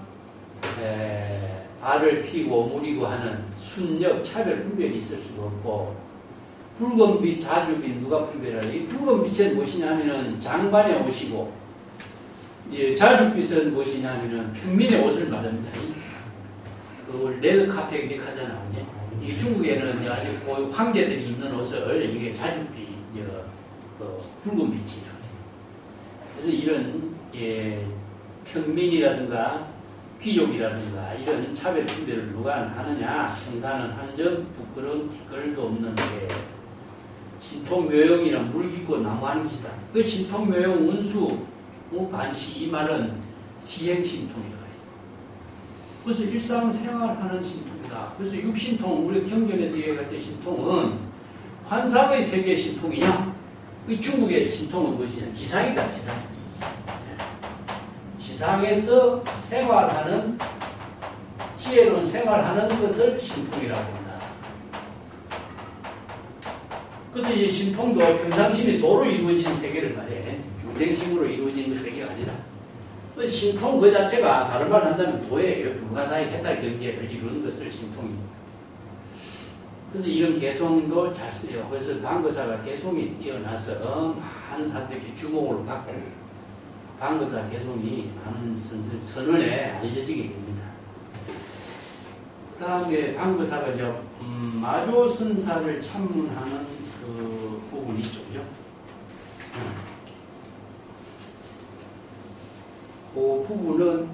알을 피고 무리고 하는 순력 차별 분별이 있을 수가 없고 붉은 빛, 자주빛 누가 분별하냐? 이 붉은 빛은 무엇이냐 하면은 장관의 옷이고 자주빛은 무엇이냐 하면은 평민의 옷을 말합니다. 그 레드 카페 이렇게 하잖아. 이 중국에는 아주 황제들이 입는 옷을 이게 자주빛, 붉은 빛이라고 해요. 그래서 이런 평민이라든가 귀족이라든가 이런 차별 분별을 누가 하느냐? 청사는 한점 부끄러운 티끌도 없는데 신통묘용이란 물 깊고 나무하는 것이다. 그 신통묘용 운수 반시 이 말은 지행신통이라고 해요. 그래서 일상생활하는 신통이다. 그래서 육신통 우리 경전에서 얘기할 때 신통은 환상의 세계 신통이냐? 그 중국의 신통은 무엇이냐? 지상이다. 지상. 지상에서 생활하는 지혜로운 생활하는 것을 신통이라고 한다. 그래서 이 신통도 평상심이 도로 이루어진 세계를 말해. 중생심으로 이루어진 그 세계가 아니라 그 신통 그 자체가 다른 말 한다면 도예요. 불가사의 해탈 경계를 이루는 것을 신통입니다. 그래서 이런 개성도 잘 쓰요. 그래서 방거사가 개성이 뛰어나서 많은 사람들이 주목을 받고 방거사 개성이 많은 선언에 알려지게 됩니다. 그 다음에 방거사가 이제 마조선사를 참문하는 그 부분이 있죠. 그 부분은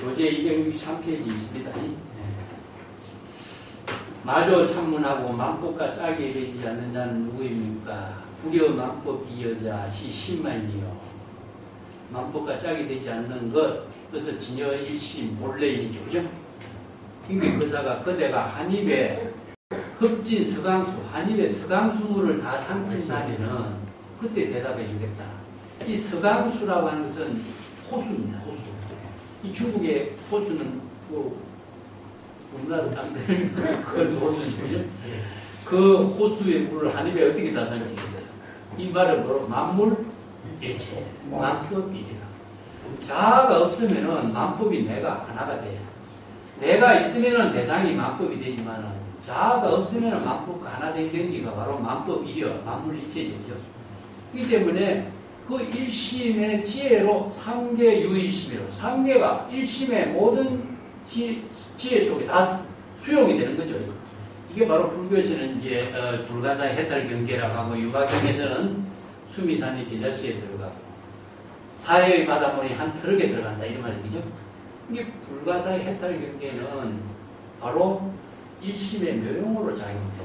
교재 263페이지 있습니다. 마저 참문하고 만법과 짝이 되지 않는 자는 누구입니까? 불여 만법이 여자 시신만이요. 만법과 짝이 되지 않는 것, 그래서 진여일심 본래이죠. 그죠? 그러니까 그사가 그대가 한 입에 흡진 서강수, 한 입에 서강수물을 다 삼킨다면은 그때 대답해 주겠다. 이 서강수라고 하는 것은 호수입니다. 호수. 이 중국의 호수는 우리나라 땅들은 그 호수죠. 그 그 호수의 물을 한 입에 어떻게 다 삼키겠어요? 이 말은 뭐로? 만물 일체, 만법이라. 자아가 없으면은 만법이 내가 하나가 돼. 내가 있으면은 대상이 만법이 되지만은 자아가 없으면은 만법과 하나 된 경기가 바로 만법이려, 만물 일체죠. 그렇기 때문에 그 일심의 지혜로 삼계 유일심이로 삼계가 일심의 모든 지혜 속에 다 수용이 되는 거죠. 이게 바로 불교에서는 이제 불가사의 해탈 경계라고 하고 유가경에서는 수미산이 계자시에 들어가고 사해의 바닷물이 한 트럭에 들어간다 이런 말이죠. 이게 불가사의 해탈 경계는 바로 일심의 묘용으로 작용됩니다.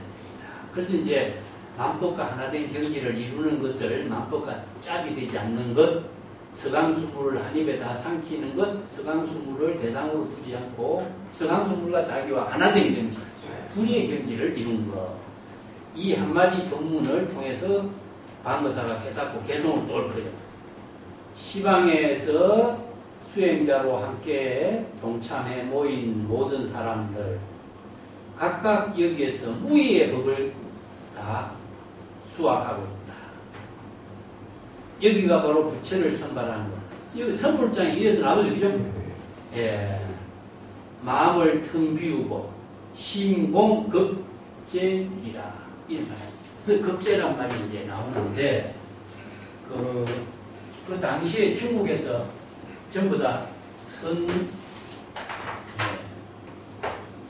그래서 이제 만법과 하나 된 경계를 이루는 것을 만법과 짭이 되지 않는 것, 서강수물을 한 입에 다 삼키는 것, 서강수물을 대상으로 두지 않고 서강수물과 자기와 하나 된 경지, 둘이의 경지를 이룬 것. 이 한마디 법문을 통해서 방거사가 깨닫고 개성을 또 읊어요. 시방에서 수행자로 함께 동참해 모인 모든 사람들 각각 여기에서 무의의 법을 다 수확하고 있다. 여기가 바로 부처를 선발하는 것. 여기 선불장에 이어서 나오죠, 그죠? 예. 마음을 텅 비우고 심공급제이라 이런 말. 그래서 급제란 말이 이제 나오는데 그 당시에 중국에서 전부 다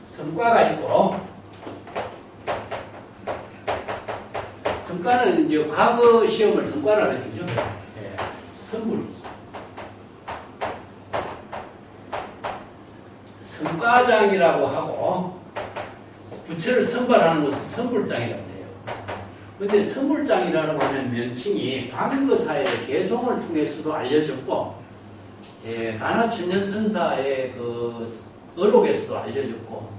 성과가 있고 성과는 이제 과거 시험을 성과라 그랬죠. 예, 선물이 있어. 성과장이라고 하고 부처를 선발하는 것은 선불장이라고 해요. 그런데 선불장이라고 하는 명칭이 방거사의 개송을 통해서도 알려졌고 다나천년선사의 그 어록에서도 알려졌고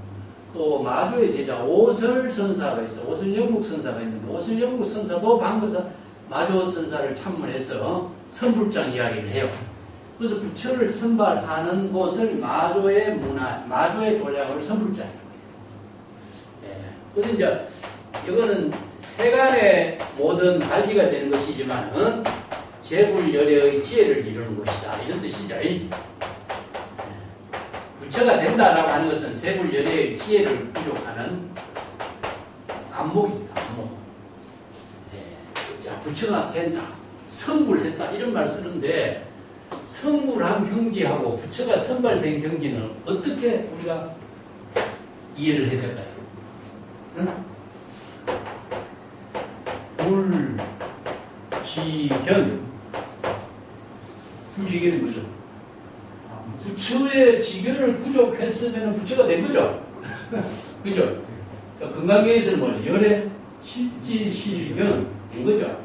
또 마주의 제자 오설선사가 있어. 오설영국선사가 있는데 오설영국선사도 방거사 마주선사를 참문해서 선불장 이야기를 해요. 그래서 부처를 선발하는 곳을 마조의 문화, 마조의 도량을 선불장이라고 해요. 그래서 이제 이거는 세간의 모든 관리가 되는 것이지만 재불열애의 지혜를 이루는 것이다. 이런 뜻이죠. 부처가 된다라고 하는 것은 세불열애의 지혜를 부족하는 감목입니다. 감목. 자, 부처가 된다. 성불했다. 이런 말 쓰는데 성불한 경지하고 부처가 선발된 경지는 어떻게 우리가 이해를 해야 될까요? 불지견. 불지견이 뭐죠? 부처의 지견을 부족했으면 부처가 된 거죠. 그죠? 건강계에서는 뭐예요? 열애, 실지실견 된 거죠.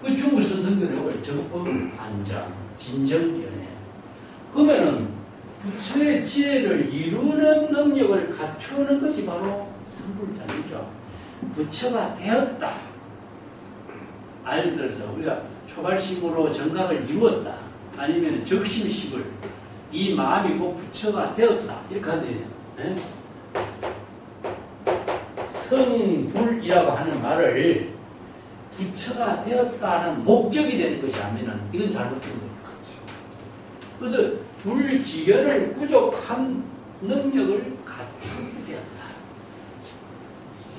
그 중국 선생들은 정법, 안장, 진정견해. 그러면은 부처의 지혜를 이루는 능력을 갖추는 것이 바로 선불장이죠. 부처가 되었다. 예를 들어서 우리가 초발심으로 정각을 이루었다. 아니면 적심식을 이 마음이 곧 부처가 되었다. 이렇게 하거든요. 네? 성불이라고 하는 말을 부처가 되었다는 목적이 되는 것이 아니면 이건 잘못된 거예요. 그래서 불지견을 부족한 능력을 갖추게 되었다.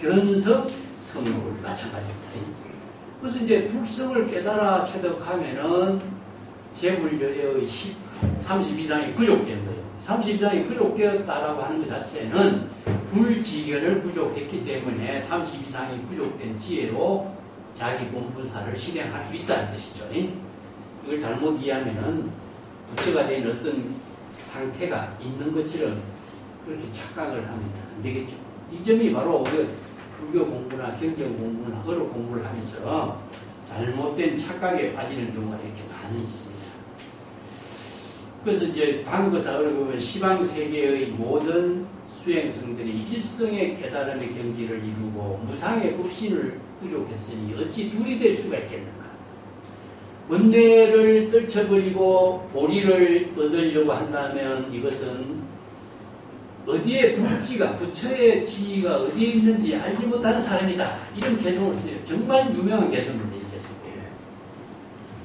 견성, 성불 마찬가지입니다. 그래서 이제 불성을 깨달아 체득하면은 재불열애의 30 이상이 부족된 거예요. 30 이상이 부족되었다라고 하는 것 자체는 불지견을 부족했기 때문에 30 이상이 부족된 지혜로 자기 본분사를 실행할 수 있다는 뜻이죠. 이걸 잘못 이해하면은 부처가 된 어떤 상태가 있는 것처럼 그렇게 착각을 하면 안 되겠죠. 이 점이 바로 불교 공부나 경전 공부나 어록 공부를 하면서 잘못된 착각에 빠지는 경우가 이렇게 많이 있습니다. 그래서 이제 방거사 어록은 시방세계의 모든 수행성들이 일성의 깨달음의 경지를 이루고 무상의 법신을 부족했으니 어찌 둘이 될 수가 있겠는가. 원뇌를 떨쳐버리고 보리를 얻으려고 한다면 이것은 어디에 부지가, 부처의 지위가 어디에 있는지 알지 못하는 사람이다. 이런 개성을 써요. 정말 유명한 개성인데, 이 개성.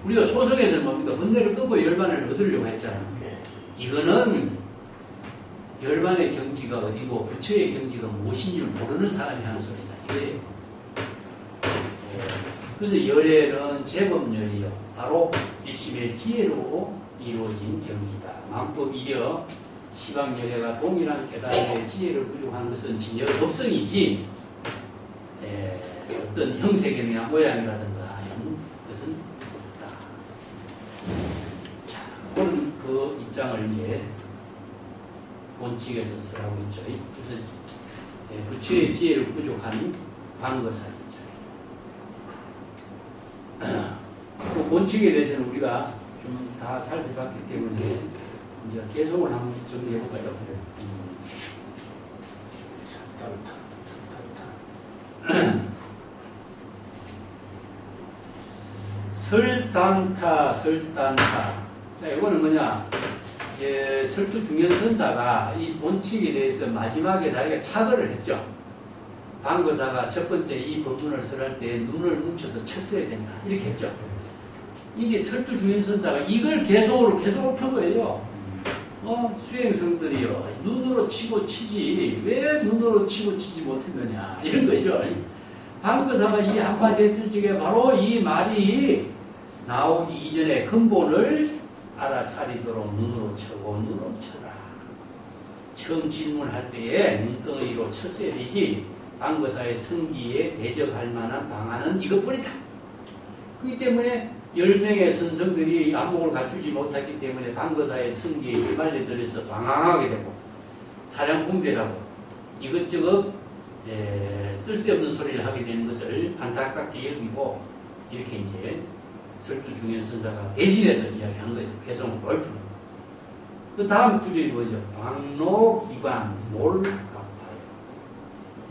우리가 소성에서는 뭡니까? 번뇌를 끄고 열반을 얻으려고 했잖아. 이거는 열반의 경지가 어디고 부처의 경지가 무엇인 줄 모르는 사람이 하는 소리다. 이거예요. 그래서 열애는 제법열이요. 바로 일심의 지혜로 이루어진 경지다. 만법이려 시방열애가 동일한 깨달음의 지혜를 부족한 것은 진여 법성이지 어떤 형색이나 모양이라든가 하는 것은 없다. 자, 그런 그 입장을 이제 원칙에서 쓰라고 있죠. 그래서 부처의 지혜를 부족한 방거사 입장. 그 원칙에 대해서는 우리가 좀 다 살펴봤기 때문에 이제 개성을 한번 정리해볼까요? 설단타. 자, 이거는 뭐냐? 설투중현선사가 이 본칙에 대해서 마지막에 자기가 차별을 했죠. 방거사가 첫 번째 이 법문을 설할 때 눈을 뭉쳐서 쳤어야 된다. 이렇게 했죠. 이게 설투중현선사가 이걸 계속 편 거예요. 수행성들이요. 눈으로 치고 치지. 왜 눈으로 치고 치지 못했느냐. 이런 거죠. 방거사가 이 한마디 했을 적에 바로 이 말이 나오기 이전에 근본을 알아차리도록 눈으로 쳐고 눈으로 쳐라. 처음 질문할 때에 눈덩이로 쳤어야 되지. 방거사의 성기에 대적할 만한 방안은 이것뿐이다. 그렇기 때문에 10명의 선성들이 안목을 갖추지 못했기 때문에 방거사의 성기에 휘말려들어서 방황하게 되고 사량 분별하고 이것저것 쓸데없는 소리를 하게 되는 것을 안타깝게 여기고 이렇게 이제 설투중현선사가 대신해서 이야기한 거죠. 개성을 넓히는. 그 다음 구절이 뭐죠? 방노기관 몰갑하여.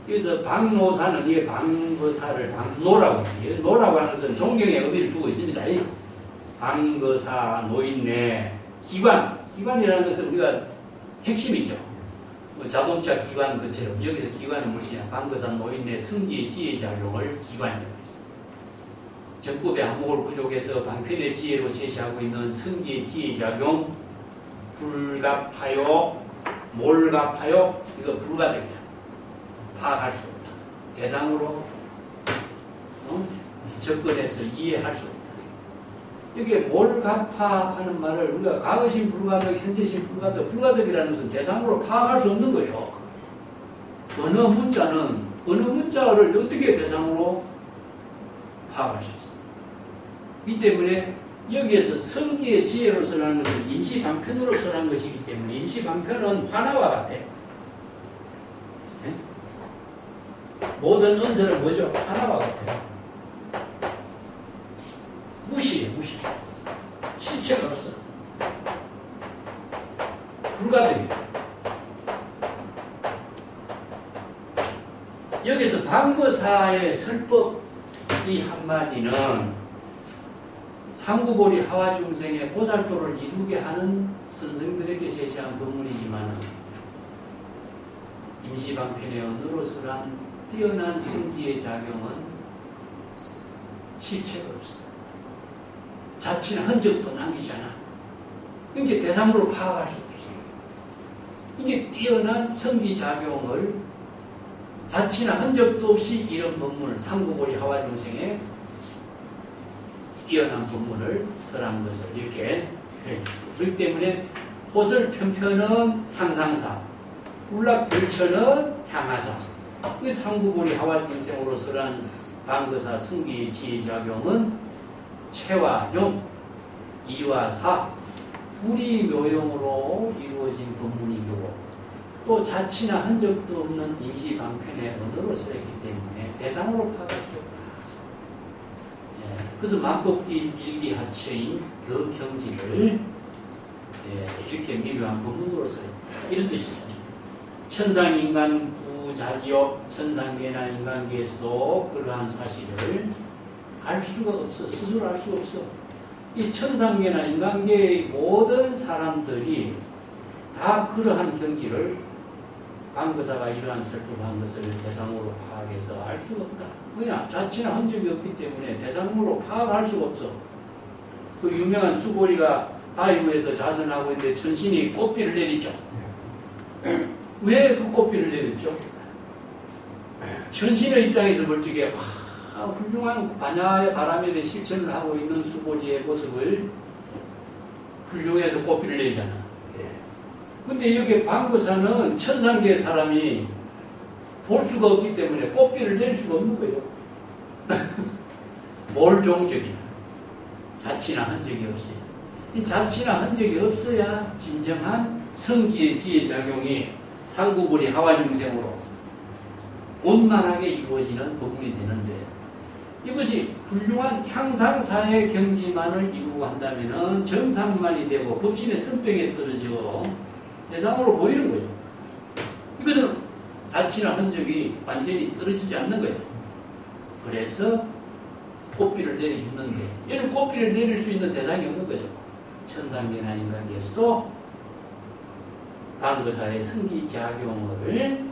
그래서 방노사는 이게 방거사를 방노라고 했어요. 노라고 하는 것은 존경의 의미를 두고 있습니다. 방거사, 노인네, 기관이라는 것은 우리가 핵심이죠. 자동차 기관 것처럼 여기서 기관은 무엇이냐? 방거사, 노인네, 성기의 지혜작용을 기관이라고 했습니다. 정법의 안목을 부족해서 방편의 지혜로 제시하고 있는 성기의 지혜작용 불갑하여, 몰갑하여, 이거 불가능이야. 파악할 수 없다. 대상으로 접근해서 이해할 수 없다. 여기에 몰갑하하는 말을 우리가 과거신 불가득, 현재신 불가득, 불가득이라는 것은 대상으로 파악할 수 없는 거예요. 어느 문자를 어떻게 대상으로 파악할 수 있어요. 이 때문에 여기에서 성기의 지혜로 설하는 것은 임시방편으로 설한 것이기 때문에 임시방편은 화나와 같아. 네? 모든 언설은 뭐죠? 하나와 같아요. 무시. 실체가 없어. 불가능해. 여기서 방거사의 설법 이 한마디는 상구보리 하와중생의 보살도를 이루게 하는 선생들에게 제시한 법문이지만 임시방편의 언어로서란 뛰어난 성기의 작용은 실체가 없어. 자취나 흔적도 남기지 않아. 이게 대상으로 파악할 수 없어. 이게 뛰어난 성기 작용을 자취나 흔적도 없이 이런 법문을 상구보리 하와중생의 뛰어난 법문을 설한 것을 이렇게 표현했습니다. 그렇기 때문에 호설 편편은 향상사, 울락별처는 향하사. 상구보리 하와중생으로 설한 방거사 성기의 지혜작용은 체와 용, 이와 사, 불이 묘용으로 이루어진 법문이고 또 자취나 흔적도 없는 임시방편의 언어로 쓰였기 때문에 대상으로 파악할 수 없다. 그래서 만법기 일기하처인 그 경지를 이렇게 미묘한 법문으로 써요. 이런 뜻이죠. 천상인간 부자지요. 천상계나 인간계에서도 그러한 사실을 알 수가 없어. 스스로 알 수 없어. 이 천상계나 인간계의 모든 사람들이 다 그러한 경지를 방거사가 이러한 설법한 것을 대상으로 파악해서 알 수가 없다. 그냥 자치나 흔적이 없기 때문에 대상으로 파악할 수가 없어. 그 유명한 수고리가 바위 위에서 자선하고 있는데 천신이 꽃비를 내리죠. 왜 그 꽃비를 내렸죠? 천신의 입장에서 볼 적에 훌륭한 반야의 바람에 대해 실천을 하고 있는 수고리의 모습을 훌륭해서 꽃비를 내리잖아. 근데 여기 방거사는 천상계의 사람이 볼 수가 없기 때문에 꽃비를 낼 수가 없는 거예요. 몰종적이야. 자치나 흔적이 없어요. 이 자치나 흔적이 없어야 진정한 성기의 지혜작용이 상구불이 하완용생으로 원만하게 이루어지는 부분이 되는데, 이것이 훌륭한 향상사의 경지만을 이루고 한다면 정상만이 되고 법신의 선병에 떨어지고 대상으로 보이는 거예요. 이것은 자치나 흔적이 완전히 떨어지지 않는 거예요. 그래서 꽃비를 내려주는데, 얘는 꽃비를 내릴 수 있는 대상이 없는 거죠. 천상계나 인간계에서도 방거사의 성기작용을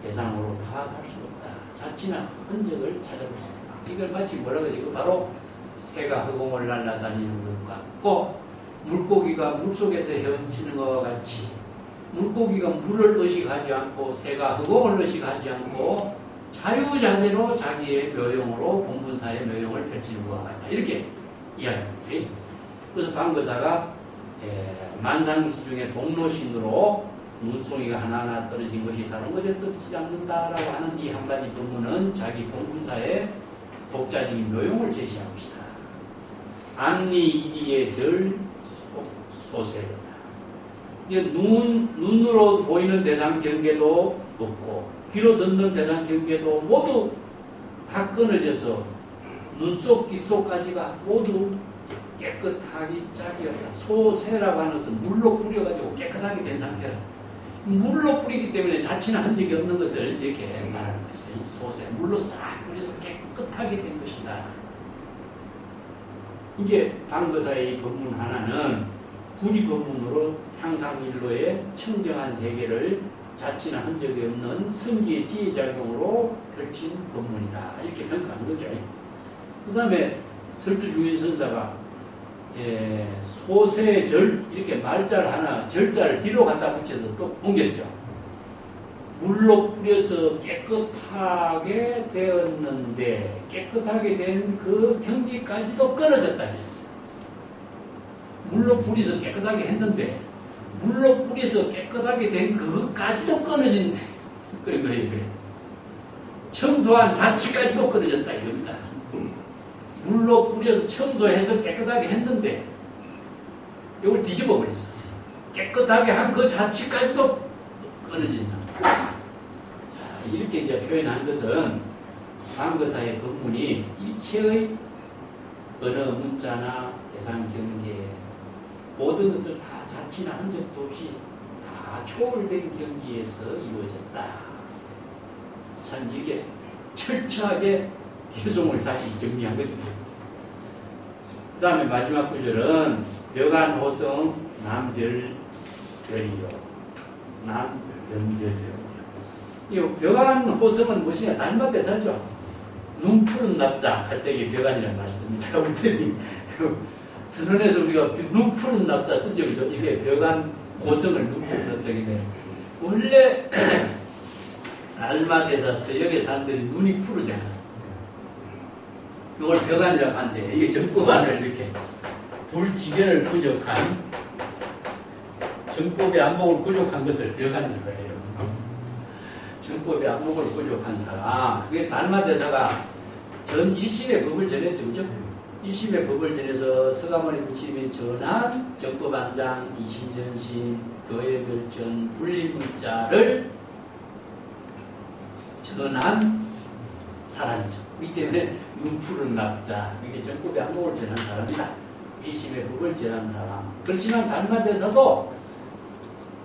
대상으로 파악할 수 없다. 자치나 흔적을 찾아볼 수 없다. 이걸 마치 뭐라고 하죠? 이거 바로 새가 허공을 날아다니는 것 같고, 물고기가 물속에서 헤엄치는 것과 같이, 물고기가 물을 의식하지 않고 새가 허공을 의식하지 않고 자유자재로 자기의 묘용으로 본분사의 묘용을 펼치는 것과 같다. 이렇게 이야기합니다. 그래서 방거사가 만상시 중에 동로신으로 눈송이가 하나하나 떨어진 것이 다른 것에 떨어지지 않는다라고 하는 이 한가지 부분은 자기 본분사의 독자적인 묘용을 제시한 것이다. 안리이리의 절 소세다. 눈으로 보이는 대상 경계도 없고 귀로 듣는 대상 경계도 모두 다 끊어져서 눈속 귀속까지가 모두 깨끗하게 짝이었다. 소세라고 하는 것은 물로 뿌려가지고 깨끗하게 된 상태라. 물로 뿌리기 때문에 자치나 흔적이 없는 것을 이렇게 말하는 것이 소세. 물로 싹 뿌려서 깨끗하게 된 것이다. 이게 방거사의 법문 하나는 불이 법문으로 향상일로의 청정한 세계를 자치나 흔적이 없는 성기의 지혜작용으로 펼친 법문이다. 이렇게 평가하는 거죠. 그 다음에 설두중인선사가 소세절 이렇게 말자를 하나 절자를 뒤로 갖다 붙여서 또 옮겼죠. 물로 뿌려서 깨끗하게 되었는데 깨끗하게 된 그 경지까지도 끊어졌다 했어요. 물로 뿌려서 깨끗하게 했는데 물로 뿌려서 깨끗하게 된 그것까지도 끊어진대. 그런 거예요. 청소한 자치까지도 끊어졌다 이겁니다. 물로 뿌려서 청소해서 깨끗하게 했는데 이걸 뒤집어 버렸어. 깨끗하게 한 그 자치까지도 끊어진다. 자, 이렇게 이제 표현한 것은 방거사의 법문이 일체의 어느 문자나 대상 경계 모든 것을 다 자치나 흔적도 없이 다 초월된 경지에서 이루어졌다. 참 이게 철저하게 해송을 다시 정리한 거죠. 그 다음에 마지막 구절은 벽안호성 남별별이요. 남별별이요. 이 벽안호성은 무엇이냐? 날마대사죠. 눈 푸른 납작 할 때 이게 벽안이라는 말씀입니다. 우리들이 선언에서 우리가 눈 푸른 납작 쓰죠. 그죠? 이게 벽안 호성을 눈 푸른 납작이 돼요. 원래 날마대사 서역의 사람들이 눈이 푸르잖아. 이걸 벽안이라고 하는데 이게 정법안을 이렇게 불지변을 부족한 정법의 안목을 부족한 것을 벽안이라고 해요. 정법의 안목을 부족한 사람. 그게 달마대사가 전 1심의 법을 전했죠. 그죠? 1심의 법을 전해서 서가모니 부처님이 전한 정법안장 20년신 교회별전 분리문자를 전한 사람이죠. 그렇기 때문에 눈 푸른 납자, 이게 정법의 안목을 전한 사람이다. 1심의 법을 전한 사람. 그렇지만 달마대사도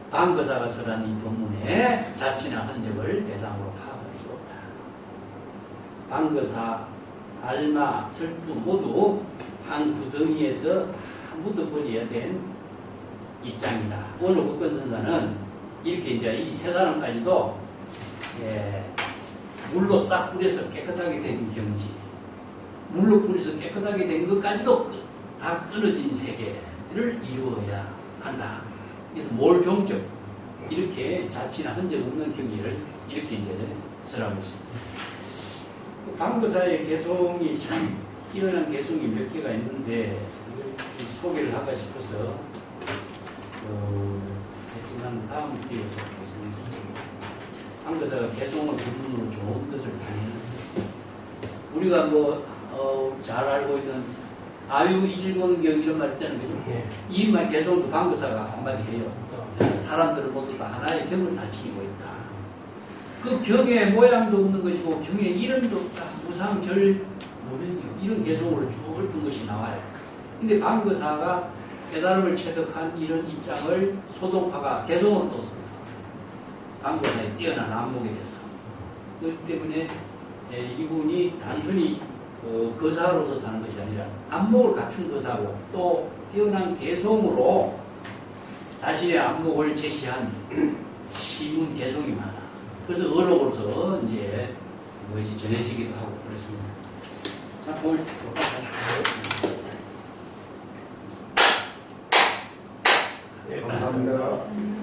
방거사가 설한 이 법문에 자치나 흔적을 대상으로 파악할 수 없다. 방거사, 달마, 설두 모두 한 구덩이에서 다 묻어버려야 된 입장이다. 오늘 국권선사는 이렇게 이제 이 세 사람까지도 물로 싹 뿌려서 깨끗하게 된 경지, 물로 뿌려서 깨끗하게 된 것까지도 다 끊어진 세계를 이루어야 한다. 그래서 몰종적 이렇게 자치나 흔적 없는 경지를 이렇게 이제 설하고 있습니다. 방거사의 개송이 참 뛰어난 개송이 몇 개가 있는데 이걸 소개를 하고 싶어서 했지만 다음 기회에 하겠습니다. 방거사가 개송을 부분으로 좋은 것을 많이 했어요. 우리가 잘 알고 있는 아유 일본경 이런 말 있다는 거죠. 이만 개송도 방거사가 한마디 해요. 사람들은 모두 다 하나의 경을 다 지니고 있다. 그 경의 모양도 없는 것이고 경의 이름도 없다. 무상절 무명요 이런 개송으로 쭉 읊은 것이 나와요. 근데 방거사가 깨달음을 체득한 이런 입장을 소동파가 개송으로 떴습니다. 방거사의 뛰어난 안목에 대해서. 그렇기 때문에 이분이 단순히 거사로서 사는 것이 아니라 안목을 갖춘 거사고 또 뛰어난 개송으로 자신의 안목을 제시한 시문 개송이 많아. 그래서 어록으로서 이제 무엇이 전해지기도 하고 그렇습니다. 자, 오늘 네, 감사합니다.